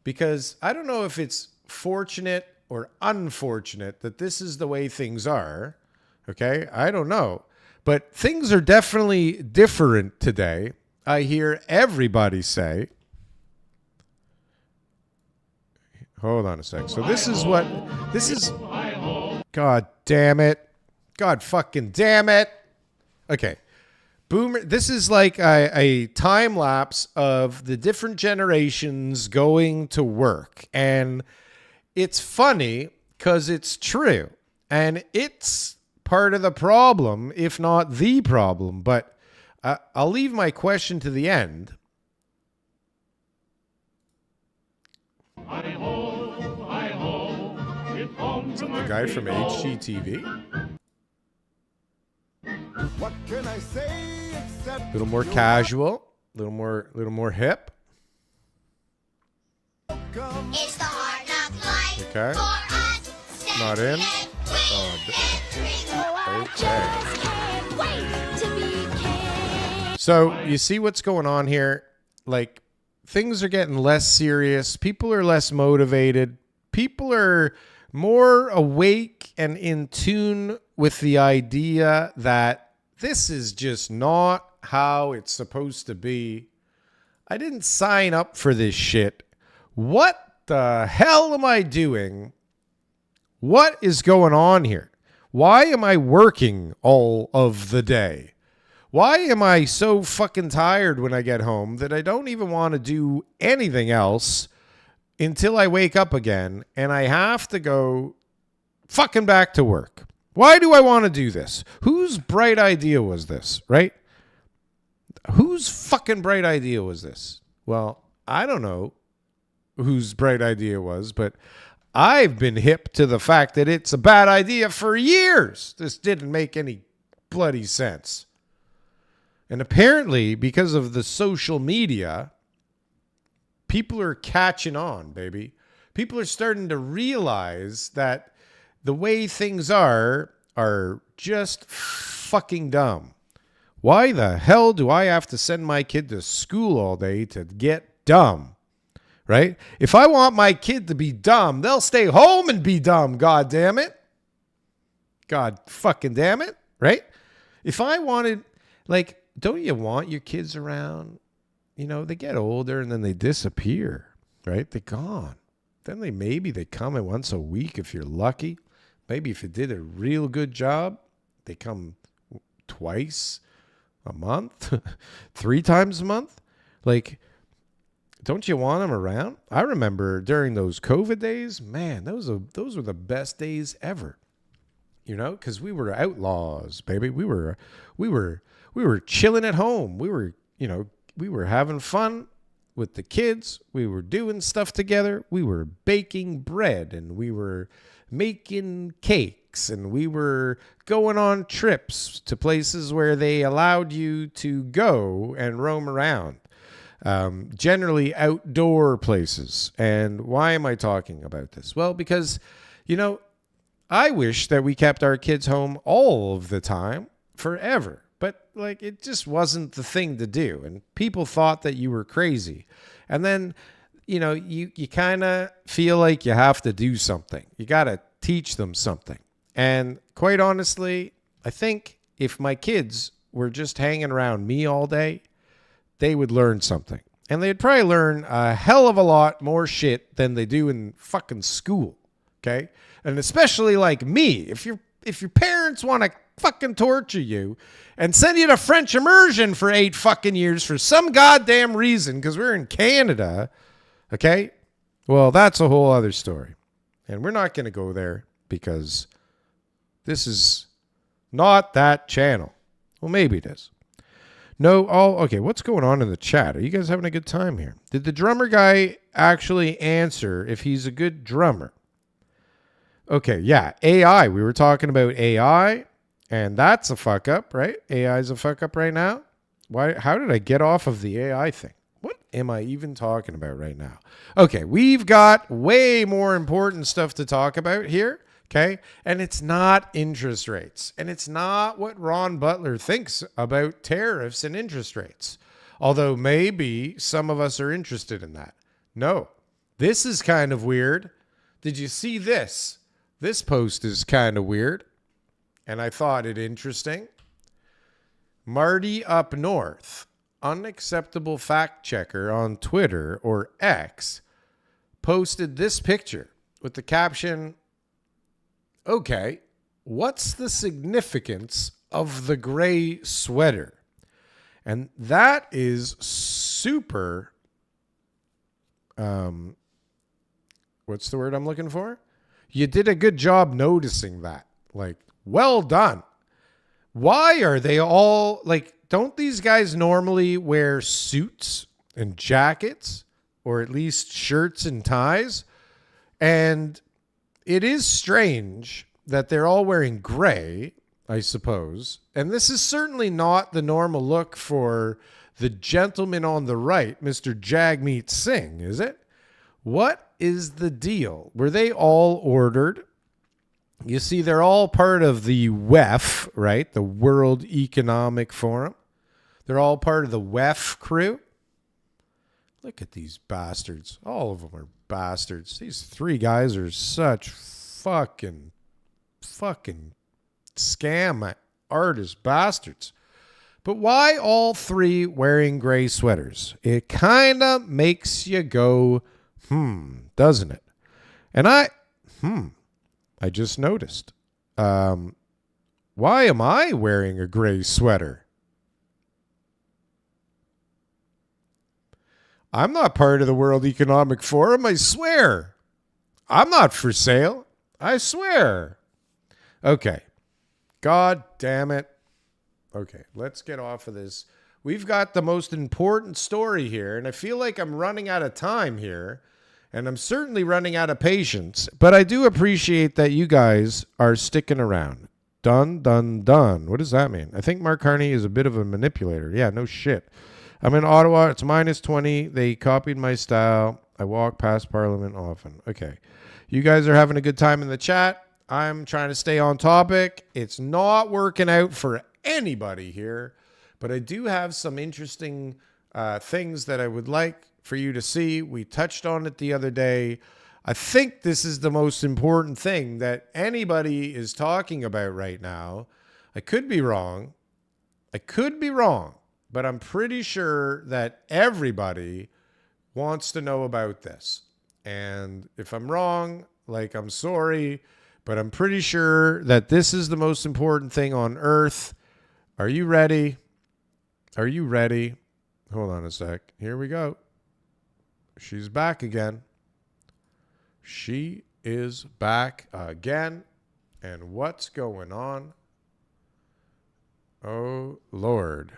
because I don't know if it's fortunate or unfortunate that this is the way things are. Okay? I don't know. But things are definitely different today. I hear everybody say, hold on a sec. So this is, God damn it. God fucking damn it. Okay. Boomer. This is like a time lapse of the different generations going to work. And it's funny because it's true. And it's part of the problem, if not the problem. But I'll leave my question to the end. Is that the guy from HGTV? What can I say except A little more casual, a little more hip. It's the hard knock life Okay. for us. Not in. Okay. So you see what's going on here? Like things are getting less serious. People are less motivated. People are more awake and in tune with the idea that this is just not how it's supposed to be. I didn't sign up for this shit. What the hell am I doing? What is going on here? Why am I working all of the day? Why am I so fucking tired when I get home that I don't even want to do anything else until I wake up again and I have to go fucking back to work? Why do I want to do this? Whose bright idea was this, right? Whose fucking bright idea was this? Well, I don't know whose bright idea was, but I've been hip to the fact that it's a bad idea for years. This didn't make any bloody sense. And apparently, because of the social media, people are catching on, baby. People are starting to realize that the way things are just fucking dumb. Why the hell do I have to send my kid to school all day to get dumb? Right? If I want my kid to be dumb, they'll stay home and be dumb, god damn it. God fucking damn it, right? If I wanted, like, don't you want your kids around? You know, they get older and then they disappear, right? They're gone. Then they come in once a week if you're lucky. Maybe if you did a real good job, they come twice a month, 3 times a month. Like, don't you want them around? I remember during those COVID days, man, those were the best days ever. You know, because we were outlaws, baby. We were chilling at home. We were having fun. with the kids. We were doing stuff together. We were baking bread and we were making cakes and we were going on trips to places where they allowed you to go and roam around. Generally outdoor places. And why am I talking about this? Well, because, I wish that we kept our kids home all of the time, forever. But like, it just wasn't the thing to do. And people thought that you were crazy. And then, you kind of feel like you have to do something. You got to teach them something. And quite honestly, I think if my kids were just hanging around me all day, they would learn something. And they'd probably learn a hell of a lot more shit than they do in fucking school. Okay? And especially like me, if your parents want to fucking torture you and send you to French immersion for 8 fucking years for some goddamn reason, because we're in Canada, okay? Well, that's a whole other story. And we're not going to go there because this is not that channel. Well, maybe it is. No, okay, what's going on in the chat? Are you guys having a good time here? Did the drummer guy actually answer if he's a good drummer? Okay, yeah, AI. We were talking about AI, and that's a fuck up, right? AI is a fuck up right now. Why? How did I get off of the AI thing? What am I even talking about right now? Okay, we've got way more important stuff to talk about here, okay? And it's not interest rates, and it's not what Ron Butler thinks about tariffs and interest rates, although maybe some of us are interested in that. No, this is kind of weird. Did you see this? This post is kind of weird, and I thought it interesting. Marty Up North, unacceptable fact checker on Twitter or X, posted this picture with the caption, "Okay, what's the significance of the gray sweater?" And that is super, what's the word I'm looking for? You did a good job noticing that. Like, well done. Why are they all like, don't these guys normally wear suits and jackets, or at least shirts and ties? And it is strange that they're all wearing gray, I suppose. And this is certainly not the normal look for the gentleman on the right, Mr. Jagmeet Singh, is it? What is the deal? Were they all ordered? You see, they're all part of the WEF, right? The World Economic Forum. They're all part of the WEF crew. Look at these bastards. All of them are bastards. These 3 guys are such fucking scam artist bastards. But why all 3 wearing gray sweaters? It kind of makes you go, doesn't it? And I just noticed. Why am I wearing a gray sweater? I'm not part of the World Economic Forum, I swear. I'm not for sale, I swear. Okay. God damn it. Okay, let's get off of this. We've got the most important story here, and I feel like I'm running out of time here. And I'm certainly running out of patience, but I do appreciate that you guys are sticking around. Done. What does that mean? I think Mark Carney is a bit of a manipulator. Yeah, no shit. I'm in Ottawa. It's -20. They copied my style. I walk past Parliament often. Okay. You guys are having a good time in the chat. I'm trying to stay on topic. It's not working out for anybody here, but I do have some interesting things that I would like for you to see. We touched on it the other day. I think this is the most important thing that anybody is talking about right now. I could be wrong, but I'm pretty sure that everybody wants to know about this. And if I'm wrong, like, I'm sorry, but I'm pretty sure that this is the most important thing on earth. Are you ready? Are you ready? Hold on a sec. Here we go. She's back again. She is back again. And what's going on? Oh, Lord.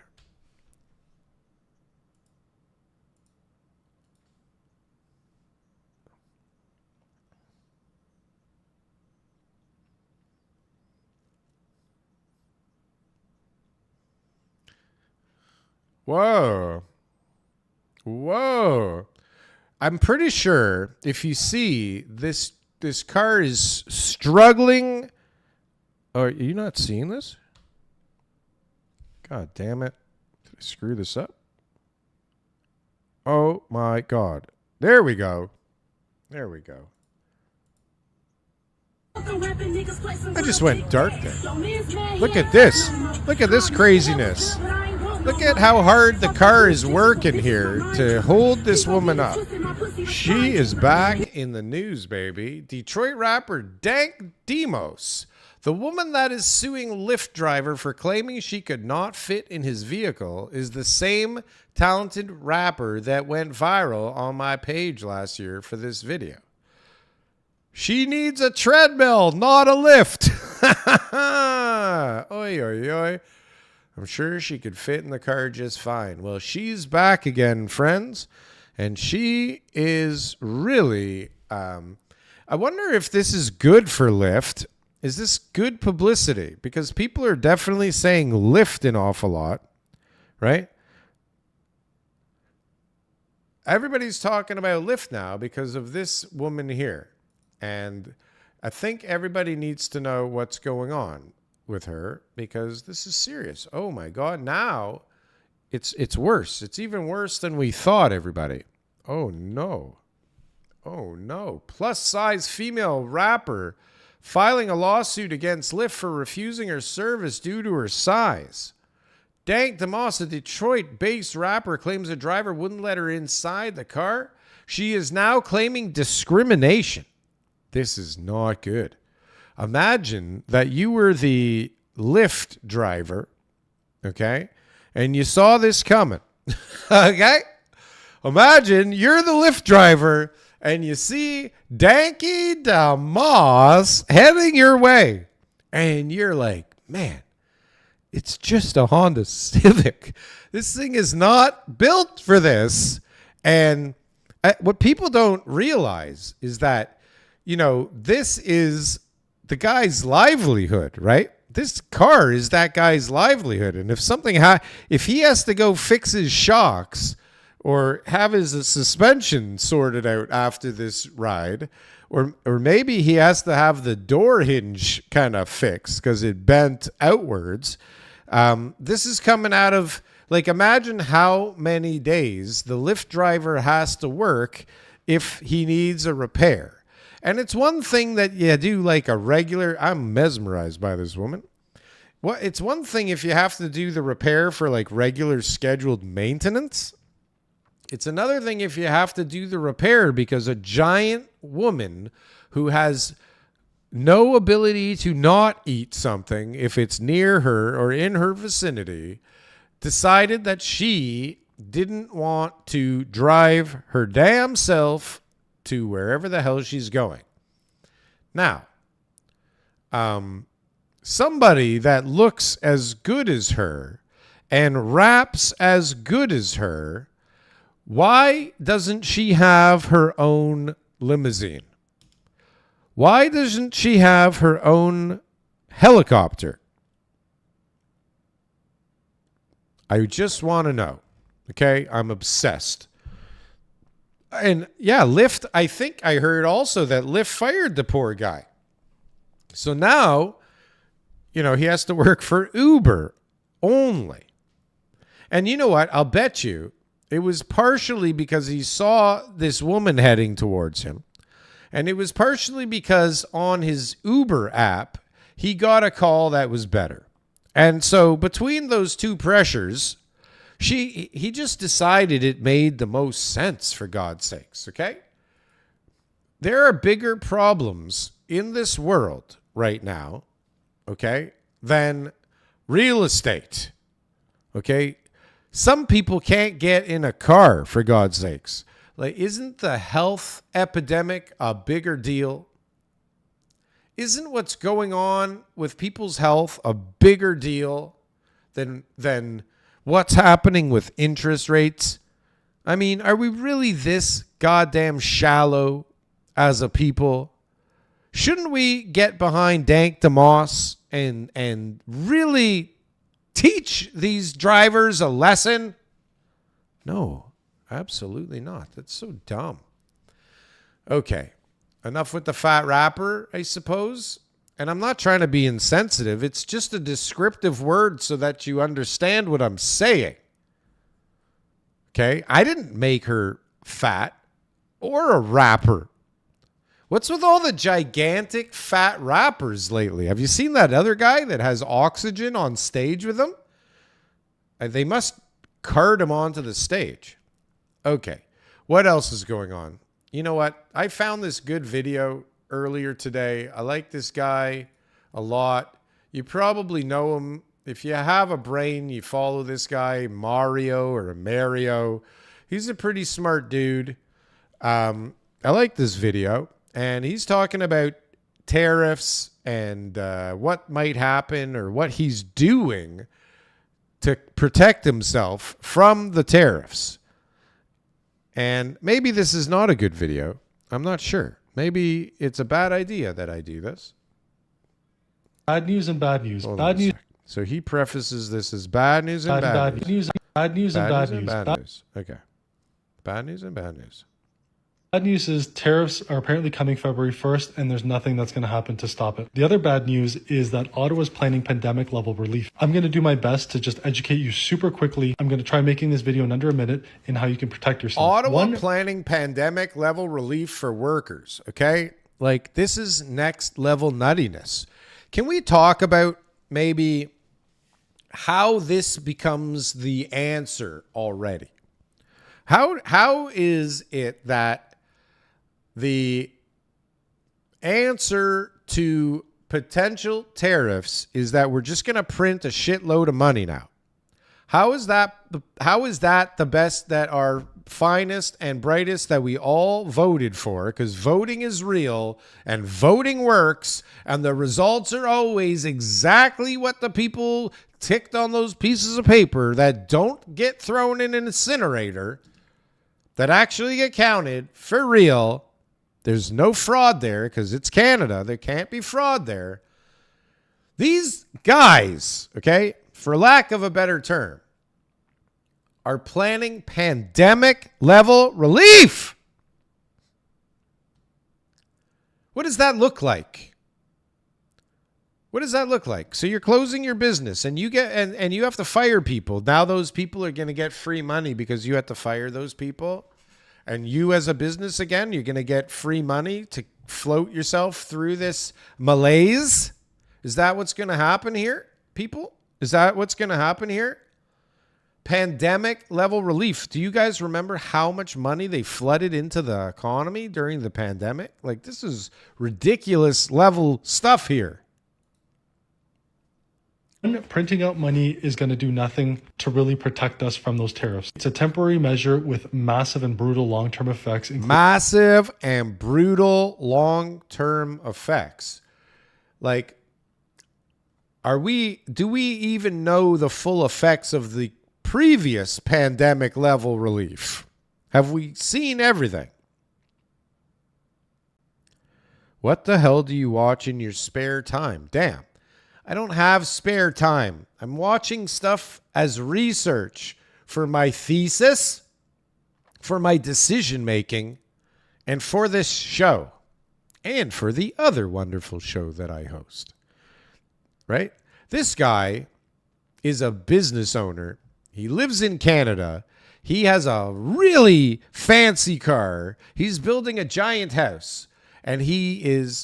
Whoa. Whoa. I'm pretty sure if you see this car is struggling. Oh, are you not seeing this? God damn it. Did I screw this up? Oh my God. There we go. There we go. I just went dark there. Look at this. Look at this craziness. Look at how hard the car is working here to hold this woman up. She is back in the news, baby. Detroit rapper Dank Demos, the woman that is suing Lyft driver for claiming she could not fit in his vehicle, is the same talented rapper that went viral on my page last year for this video. She needs a treadmill, not a lift. Oi, oi, oi. I'm sure she could fit in the car just fine. Well, she's back again, friends. And she is really... I wonder if this is good for Lyft. Is this good publicity? Because people are definitely saying Lyft an awful lot, right? Everybody's talking about Lyft now because of this woman here. And I think everybody needs to know what's going on with her because this is serious. Oh my God. Now it's worse. It's even worse than we thought, everybody. Oh no. Oh no. Plus size female rapper filing a lawsuit against Lyft for refusing her service due to her size. Dank Demos, a Detroit-based rapper, claims a driver wouldn't let her inside the car. She is now claiming discrimination. This is not good. Imagine that you were the Lyft driver, okay, and you saw this coming, okay? Imagine you're the Lyft driver and you see Danky Demos heading your way, and you're like, man, it's just a Honda Civic. This thing is not built for this. And what people don't realize is that, you know, this is the guy's livelihood, right? This car is that guy's livelihood. And if something if he has to go fix his shocks or have his suspension sorted out after this ride, or maybe he has to have the door hinge kind of fixed because it bent outwards. This is coming out of, like, imagine how many days the Lyft driver has to work if he needs a repair. And it's one thing that you do like a regular, I'm mesmerized by this woman. Well, it's one thing if you have to do the repair for like regular scheduled maintenance. It's another thing if you have to do the repair because a giant woman who has no ability to not eat something if it's near her or in her vicinity decided that she didn't want to drive her damn self to wherever the hell she's going. Now, somebody that looks as good as her and raps as good as her, why doesn't she have her own limousine? Why doesn't she have her own helicopter? I just want to know. Okay? I'm obsessed. And yeah, Lyft, I think I heard also that Lyft fired the poor guy. So now, you know, he has to work for Uber only. And you know what? I'll bet you it was partially because he saw this woman heading towards him. And it was partially because on his Uber app, he got a call that was better. And so between those two pressures, he just decided it made the most sense, for God's sakes, okay? There are bigger problems in this world right now, okay, than real estate, okay? Some people can't get in a car, for God's sakes. Like, isn't the health epidemic a bigger deal? Isn't what's going on with people's health a bigger deal than what's happening with interest rates? I mean, are we really this goddamn shallow as a people? Shouldn't we get behind Dank Demos and really teach these drivers a lesson? No, absolutely not. That's so dumb. Okay, enough with the fat rapper, I suppose. And I'm not trying to be insensitive. It's just a descriptive word so that you understand what I'm saying. Okay, I didn't make her fat or a rapper. What's with all the gigantic fat rappers lately? Have you seen that other guy that has oxygen on stage with him? They must cart him onto the stage. Okay, what else is going on? You know what? I found this good video earlier today. I like this guy a lot. You probably know him. If you have a brain, you follow this guy, Mario. He's a pretty smart dude. I like this video. And he's talking about tariffs and what might happen or what he's doing to protect himself from the tariffs. And maybe this is not a good video. I'm not sure. Maybe it's a bad idea that I do this. Bad news and bad news. Hold on Bad a news. sec. So he prefaces this as bad news and bad news. Bad news and bad news. Bad news. Okay. Bad news and bad news. Bad news is tariffs are apparently coming February 1st, and there's nothing that's going to happen to stop it. The other bad news is that Ottawa's planning pandemic level relief. I'm going to do my best to just educate you super quickly. I'm going to try making this video in under a minute in how you can protect yourself. Ottawa planning pandemic level relief for workers. Okay. Like, this is next level nuttiness. Can we talk about maybe how this becomes the answer already? How is it that the answer to potential tariffs is that we're just going to print a shitload of money now? How is that the best, that our finest and brightest that we all voted for? Because voting is real and voting works, and the results are always exactly what the people ticked on those pieces of paper that don't get thrown in an incinerator, that actually get counted for real. There's no fraud there because it's Canada. There can't be fraud there. These guys, okay, for lack of a better term, are planning pandemic level relief. What does that look like? What does that look like? So you're closing your business and you get and you have to fire people. Now those people are going to get free money because you have to fire those people. And you as a business, again, you're going to get free money to float yourself through this malaise. Is that what's going to happen here, people? Is that what's going to happen here? Pandemic level relief. Do you guys remember how much money they flooded into the economy during the pandemic? Like, this is ridiculous level stuff here. Printing out money is going to do nothing to really protect us from those tariffs. It's a temporary measure with massive and brutal long-term effects. Massive and brutal long-term effects. Like, do we even know the full effects of the previous pandemic level relief? Have we seen everything? What the hell do you watch in your spare time? Damn. I don't have spare time. I'm watching stuff as research for my thesis, for my decision making, and for this show, and for the other wonderful show that I host. Right? This guy is a business owner. He lives in Canada. He has a really fancy car. He's building a giant house, and he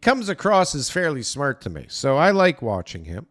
comes across as fairly smart to me. So I like watching him.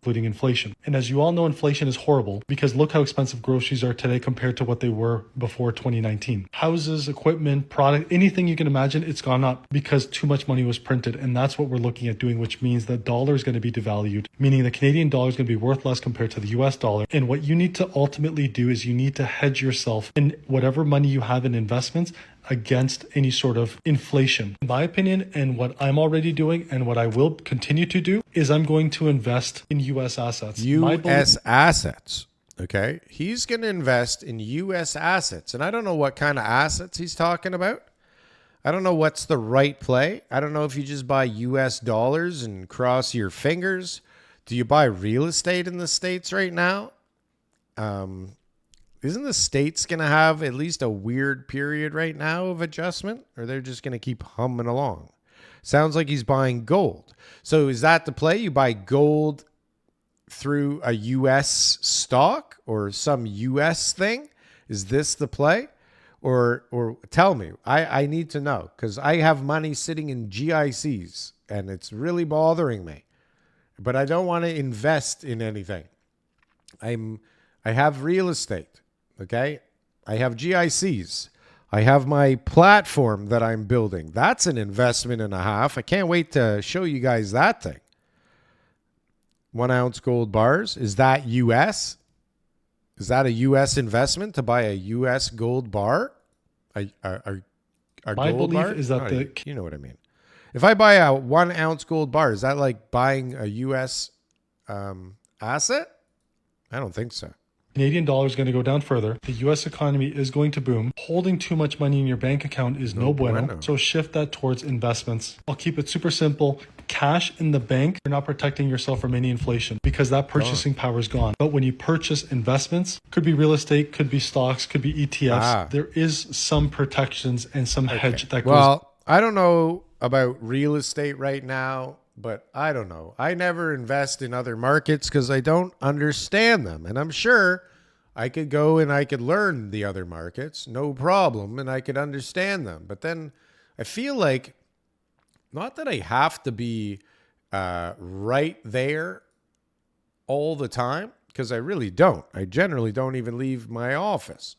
Including inflation. And as you all know, inflation is horrible because look how expensive groceries are today compared to what they were before 2019. Houses, equipment, product, anything you can imagine, it's gone up because too much money was printed. And that's what we're looking at doing, which means the dollar is going to be devalued, meaning the Canadian dollar is going to be worth less compared to the US dollar. And what you need to ultimately do is you need to hedge yourself in whatever money you have in investments against any sort of inflation. In my opinion, and what I'm already doing and what I will continue to do is I'm going to invest in US assets. US assets. Okay. He's going to invest in US assets. And I don't know what kind of assets he's talking about. I don't know what's the right play. I don't know if you just buy US dollars and cross your fingers Do you buy real estate in the States right now? Isn't the States going to have at least a weird period right now of adjustment? Or they're just going to keep humming along? Sounds like he's buying gold. So is that the play? You buy gold through a U.S. stock or some U.S. thing? Is this the play? Or tell me. I need to know, because I have money sitting in GICs and it's really bothering me. But I don't want to invest in anything. I have real estate, okay? I have GICs. I have my platform that I'm building. That's an investment and a half. I can't wait to show you guys that thing. 1 ounce gold bars. Is that US? Is that a US investment to buy a US gold bar? My belief bar? is that you know what I mean. If I buy a 1 ounce gold bar, is that like buying a US asset? I don't think so. Canadian dollar is going to go down further. The U.S. economy is going to boom. Holding too much money in your bank account is no bueno. So shift that towards investments. I'll keep it super simple. Cash in the bank, you're not protecting yourself from any inflation because that purchasing power is gone. But when you purchase investments, could be real estate, could be stocks, could be ETFs. There is some protections and some hedge that goes. Well, I don't know about real estate right now, but I don't know. I never invest in other markets because I don't understand them. And I'm sure I could go and I could learn the other markets, no problem, and I could understand them. But then I feel like, not that I have to be right there all the time, because I really don't. I generally don't even leave my office.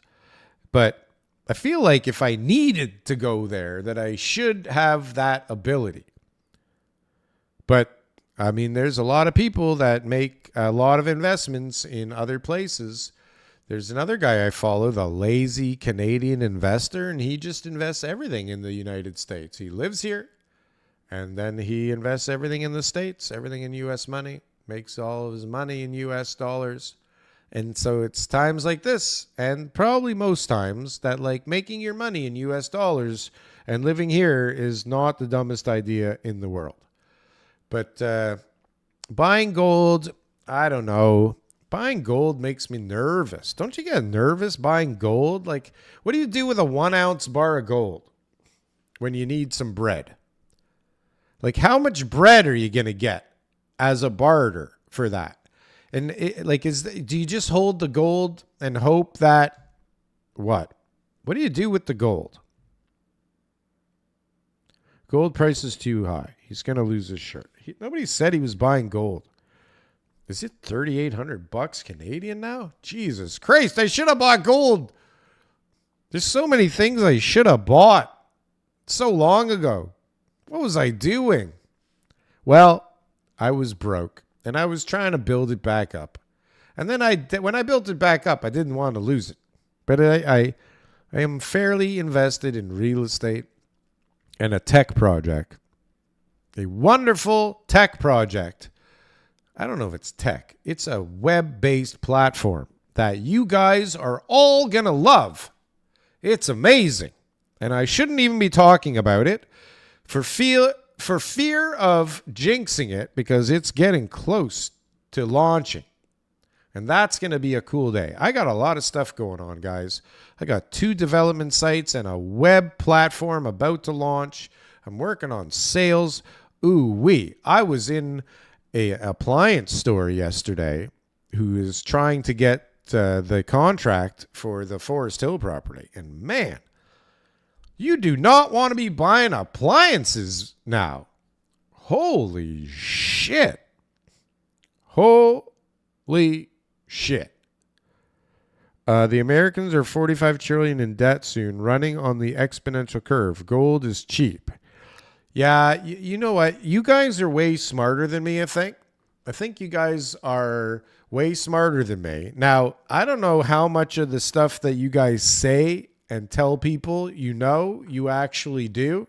But I feel like if I needed to go there, that I should have that ability. But, I mean, there's a lot of people that make a lot of investments in other places. There's another guy I follow, the Lazy Canadian Investor, and he just invests everything in the United States. He lives here, and then he invests everything in the States, everything in U.S. money, makes all of his money in U.S. dollars. And so it's times like this, and probably most times, that like making your money in U.S. dollars and living here is not the dumbest idea in the world. But buying gold, I don't know. Buying gold makes me nervous. Don't you get nervous buying gold? Like, what do you do with a 1 ounce bar of gold when you need some bread? Like, how much bread are you going to get as a barter for that? And do you just hold the gold and hope that what? What do you do with the gold? Gold price is too high. He's going to lose his shirt. Nobody said he was buying gold. Is it $3,800 Canadian now? Jesus Christ, I should have bought gold. There's so many things I should have bought so long ago. What was I doing? Well, I was broke, and I was trying to build it back up. And then when I built it back up, I didn't want to lose it. But I am fairly invested in real estate and a tech project. A wonderful tech project. I don't know if it's tech. It's a web-based platform that you guys are all going to love. It's amazing. And I shouldn't even be talking about it for fear of jinxing it, because it's getting close to launching. And that's going to be a cool day. I got a lot of stuff going on, guys. I got 2 development sites and a web platform about to launch. I'm working on sales. Ooh-wee. I was in an appliance store yesterday who is trying to get the contract for the Forest Hill property. And man, you do not want to be buying appliances now. Holy shit. Holy shit. The Americans are 45 trillion in debt soon, running on the exponential curve. Gold is cheap. Yeah, you know what? You guys are way smarter than me, I think. I think you guys are way smarter than me. Now, I don't know how much of the stuff that you guys say and tell people you actually do.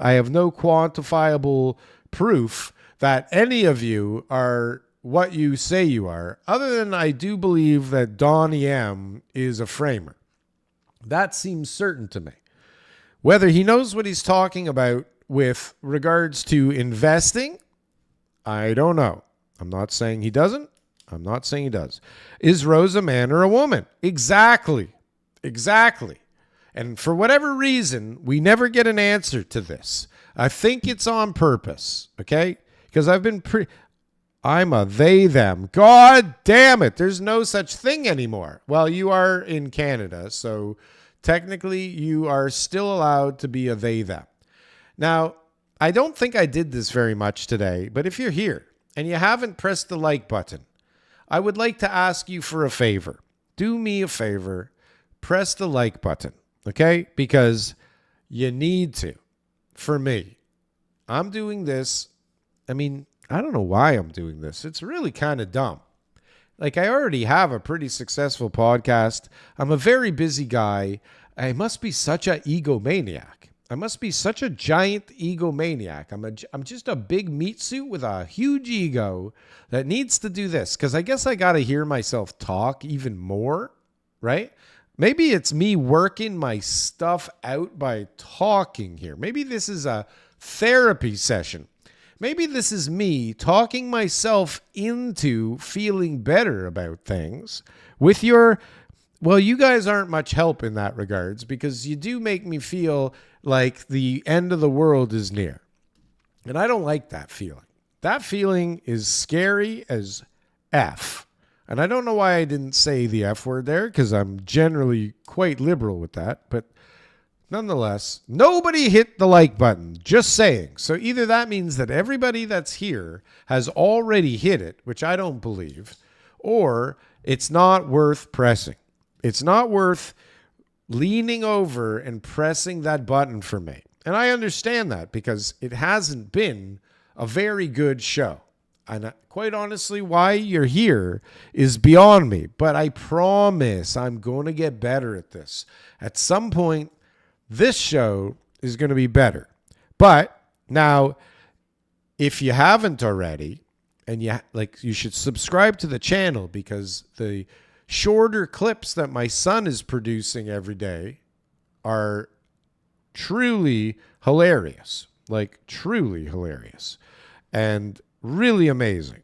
I have no quantifiable proof that any of you are what you say you are, other than I do believe that Donnie M is a framer. That seems certain to me. Whether he knows what he's talking about with regards to investing, I don't know. I'm not saying he doesn't. I'm not saying he does. Is Rose a man or a woman? Exactly. Exactly. And for whatever reason, we never get an answer to this. I think it's on purpose, okay? Because I'm a they, them. God damn it. There's no such thing anymore. Well, you are in Canada, so technically you are still allowed to be a they, them. Now, I don't think I did this very much today, but if you're here and you haven't pressed the like button, I would like to ask you for a favor. Do me a favor. Press the like button, okay? Because you need to. For me, I'm doing this. I mean, I don't know why I'm doing this. It's really kind of dumb. Like, I already have a pretty successful podcast. I'm a very busy guy. I must be such an egomaniac. I must be such a giant egomaniac. I'm just a big meat suit with a huge ego that needs to do this. Because I guess I got to hear myself talk even more, right? Maybe it's me working my stuff out by talking here. Maybe this is a therapy session. Maybe this is me talking myself into feeling better about things with your... Well, you guys aren't much help in that regards because you do make me feel like the end of the world is near. And I don't like that feeling. That feeling is scary as F. And I don't know why I didn't say the F word there because I'm generally quite liberal with that. But nonetheless, nobody hit the like button. Just saying. So either that means that everybody that's here has already hit it, which I don't believe, or it's not worth pressing. It's not worth leaning over and pressing that button for me. And I understand that because it hasn't been a very good show. And quite honestly, why you're here is beyond me. But I promise I'm going to get better at this. At some point, this show is going to be better. But now, if you haven't already, and you should subscribe to the channel because the shorter clips that my son is producing every day are truly hilarious. Like, truly hilarious. And really amazing.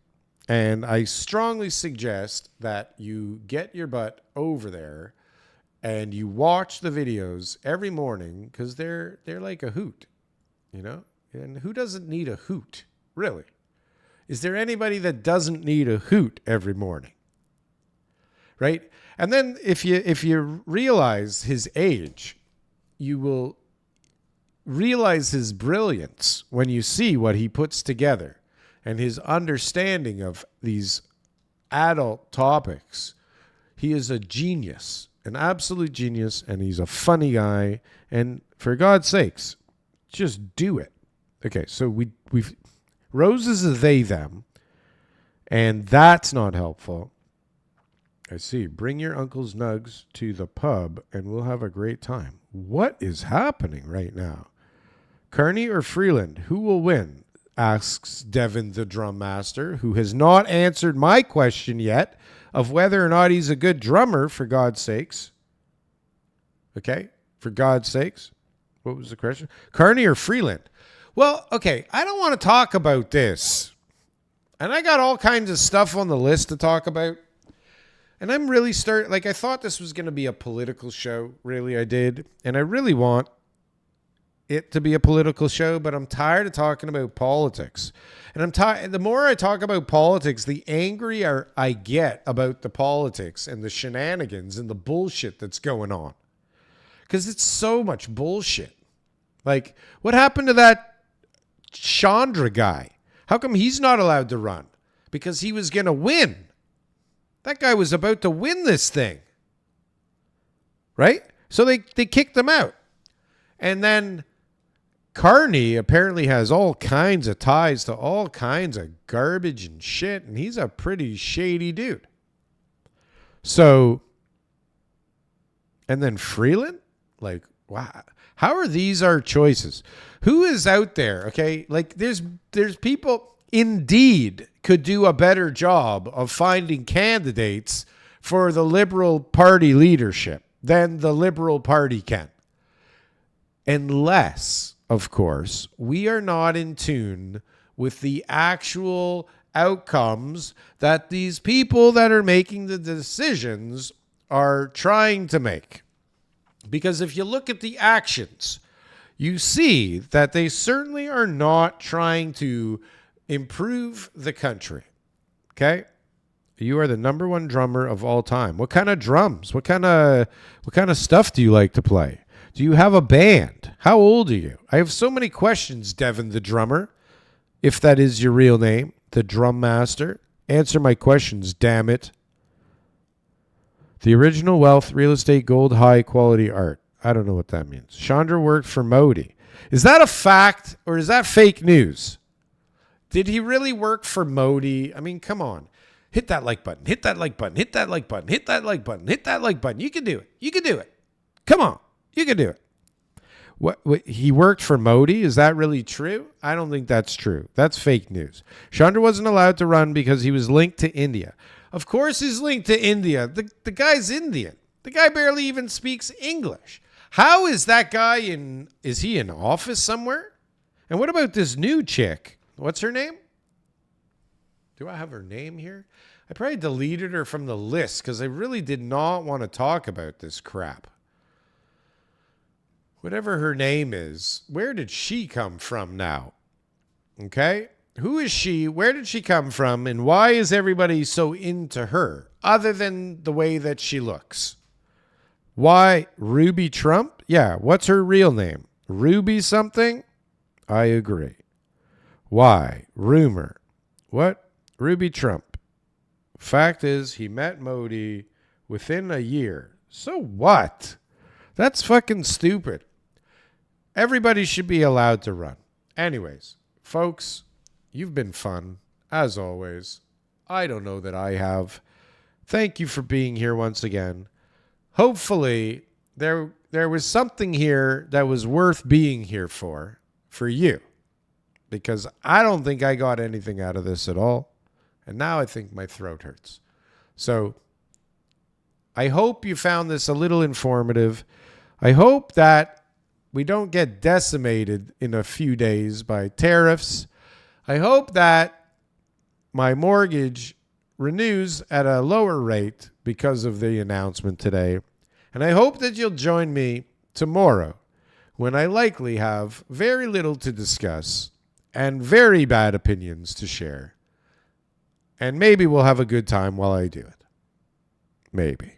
And I strongly suggest that you get your butt over there and you watch the videos every morning because they're like a hoot, you know? And who doesn't need a hoot, really? Is there anybody that doesn't need a hoot every morning? Right? And then if you realize his age, you will realize his brilliance when you see what he puts together and his understanding of these adult topics. He is a genius, an absolute genius, and he's a funny guy. And for God's sakes, just do it. Okay, so we've Rose is a they, them, and that's not helpful. I see. Bring your uncle's nugs to the pub and we'll have a great time. What is happening right now? Kearney or Freeland, who will win? Asks Devin the drum master, who has not answered my question yet of whether or not he's a good drummer, for God's sakes. Okay? For God's sakes. What was the question? Kearney or Freeland? Well, okay, I don't want to talk about this. And I got all kinds of stuff on the list to talk about. And I'm really I thought this was going to be a political show. Really, I did. And I really want it to be a political show, but I'm tired of talking about politics. And I'm tired. The more I talk about politics, the angrier I get about the politics and the shenanigans and the bullshit that's going on. Because it's so much bullshit. Like, what happened to that Chandra guy? How come he's not allowed to run? Because he was going to win. That guy was about to win this thing. Right? So they kicked him out. And then Kearney apparently has all kinds of ties to all kinds of garbage and shit. And he's a pretty shady dude. So, and then Freeland? Like, wow. How are these our choices? Who is out there? Okay. Like there's people... Indeed could do a better job of finding candidates for the Liberal Party leadership than the Liberal Party can. Unless, of course, we are not in tune with the actual outcomes that these people that are making the decisions are trying to make. Because if you look at the actions, you see that they certainly are not trying to improve the country. Okay? You are the number one drummer of all time. What kind of drums? What kind of stuff do you like to play? Do you have a band? How old are you? I have so many questions, Devin the drummer. If that is your real name, the drum master. Answer my questions, damn it. The original wealth, real estate, gold, high quality art. I don't know what that means. Chandra worked for Modi. Is that a fact or is that fake news? Did he really work for Modi? I mean, come on. Hit that like button. Hit that like button. Hit that like button. Hit that like button. Hit that like button. You can do it. You can do it. Come on. You can do it. What he worked for Modi? Is that really true? I don't think that's true. That's fake news. Chandra wasn't allowed to run because he was linked to India. Of course he's linked to India. The guy's Indian. The guy barely even speaks English. How is that guy is he in office somewhere? And what about this new chick? What's her name? Do I have her name here? I probably deleted her from the list because I really did not want to talk about this crap. Whatever her name is, where did she come from now? Okay? Who is she? Where did she come from? And why is everybody so into her other than the way that she looks? Why? Ruby Trump? Yeah. What's her real name? Ruby something? I agree. Why? Rumor. What? Ruby Trump. Fact is, he met Modi within a year. So what? That's fucking stupid. Everybody should be allowed to run. Anyways, folks, you've been fun, as always. I don't know that I have. Thank you for being here once again. Hopefully, there was something here that was worth being here for you. Because I don't think I got anything out of this at all. And now I think my throat hurts. So I hope you found this a little informative. I hope that we don't get decimated in a few days by tariffs. I hope that my mortgage renews at a lower rate because of the announcement today. And I hope that you'll join me tomorrow when I likely have very little to discuss and very bad opinions to share. And maybe we'll have a good time while I do it. Maybe.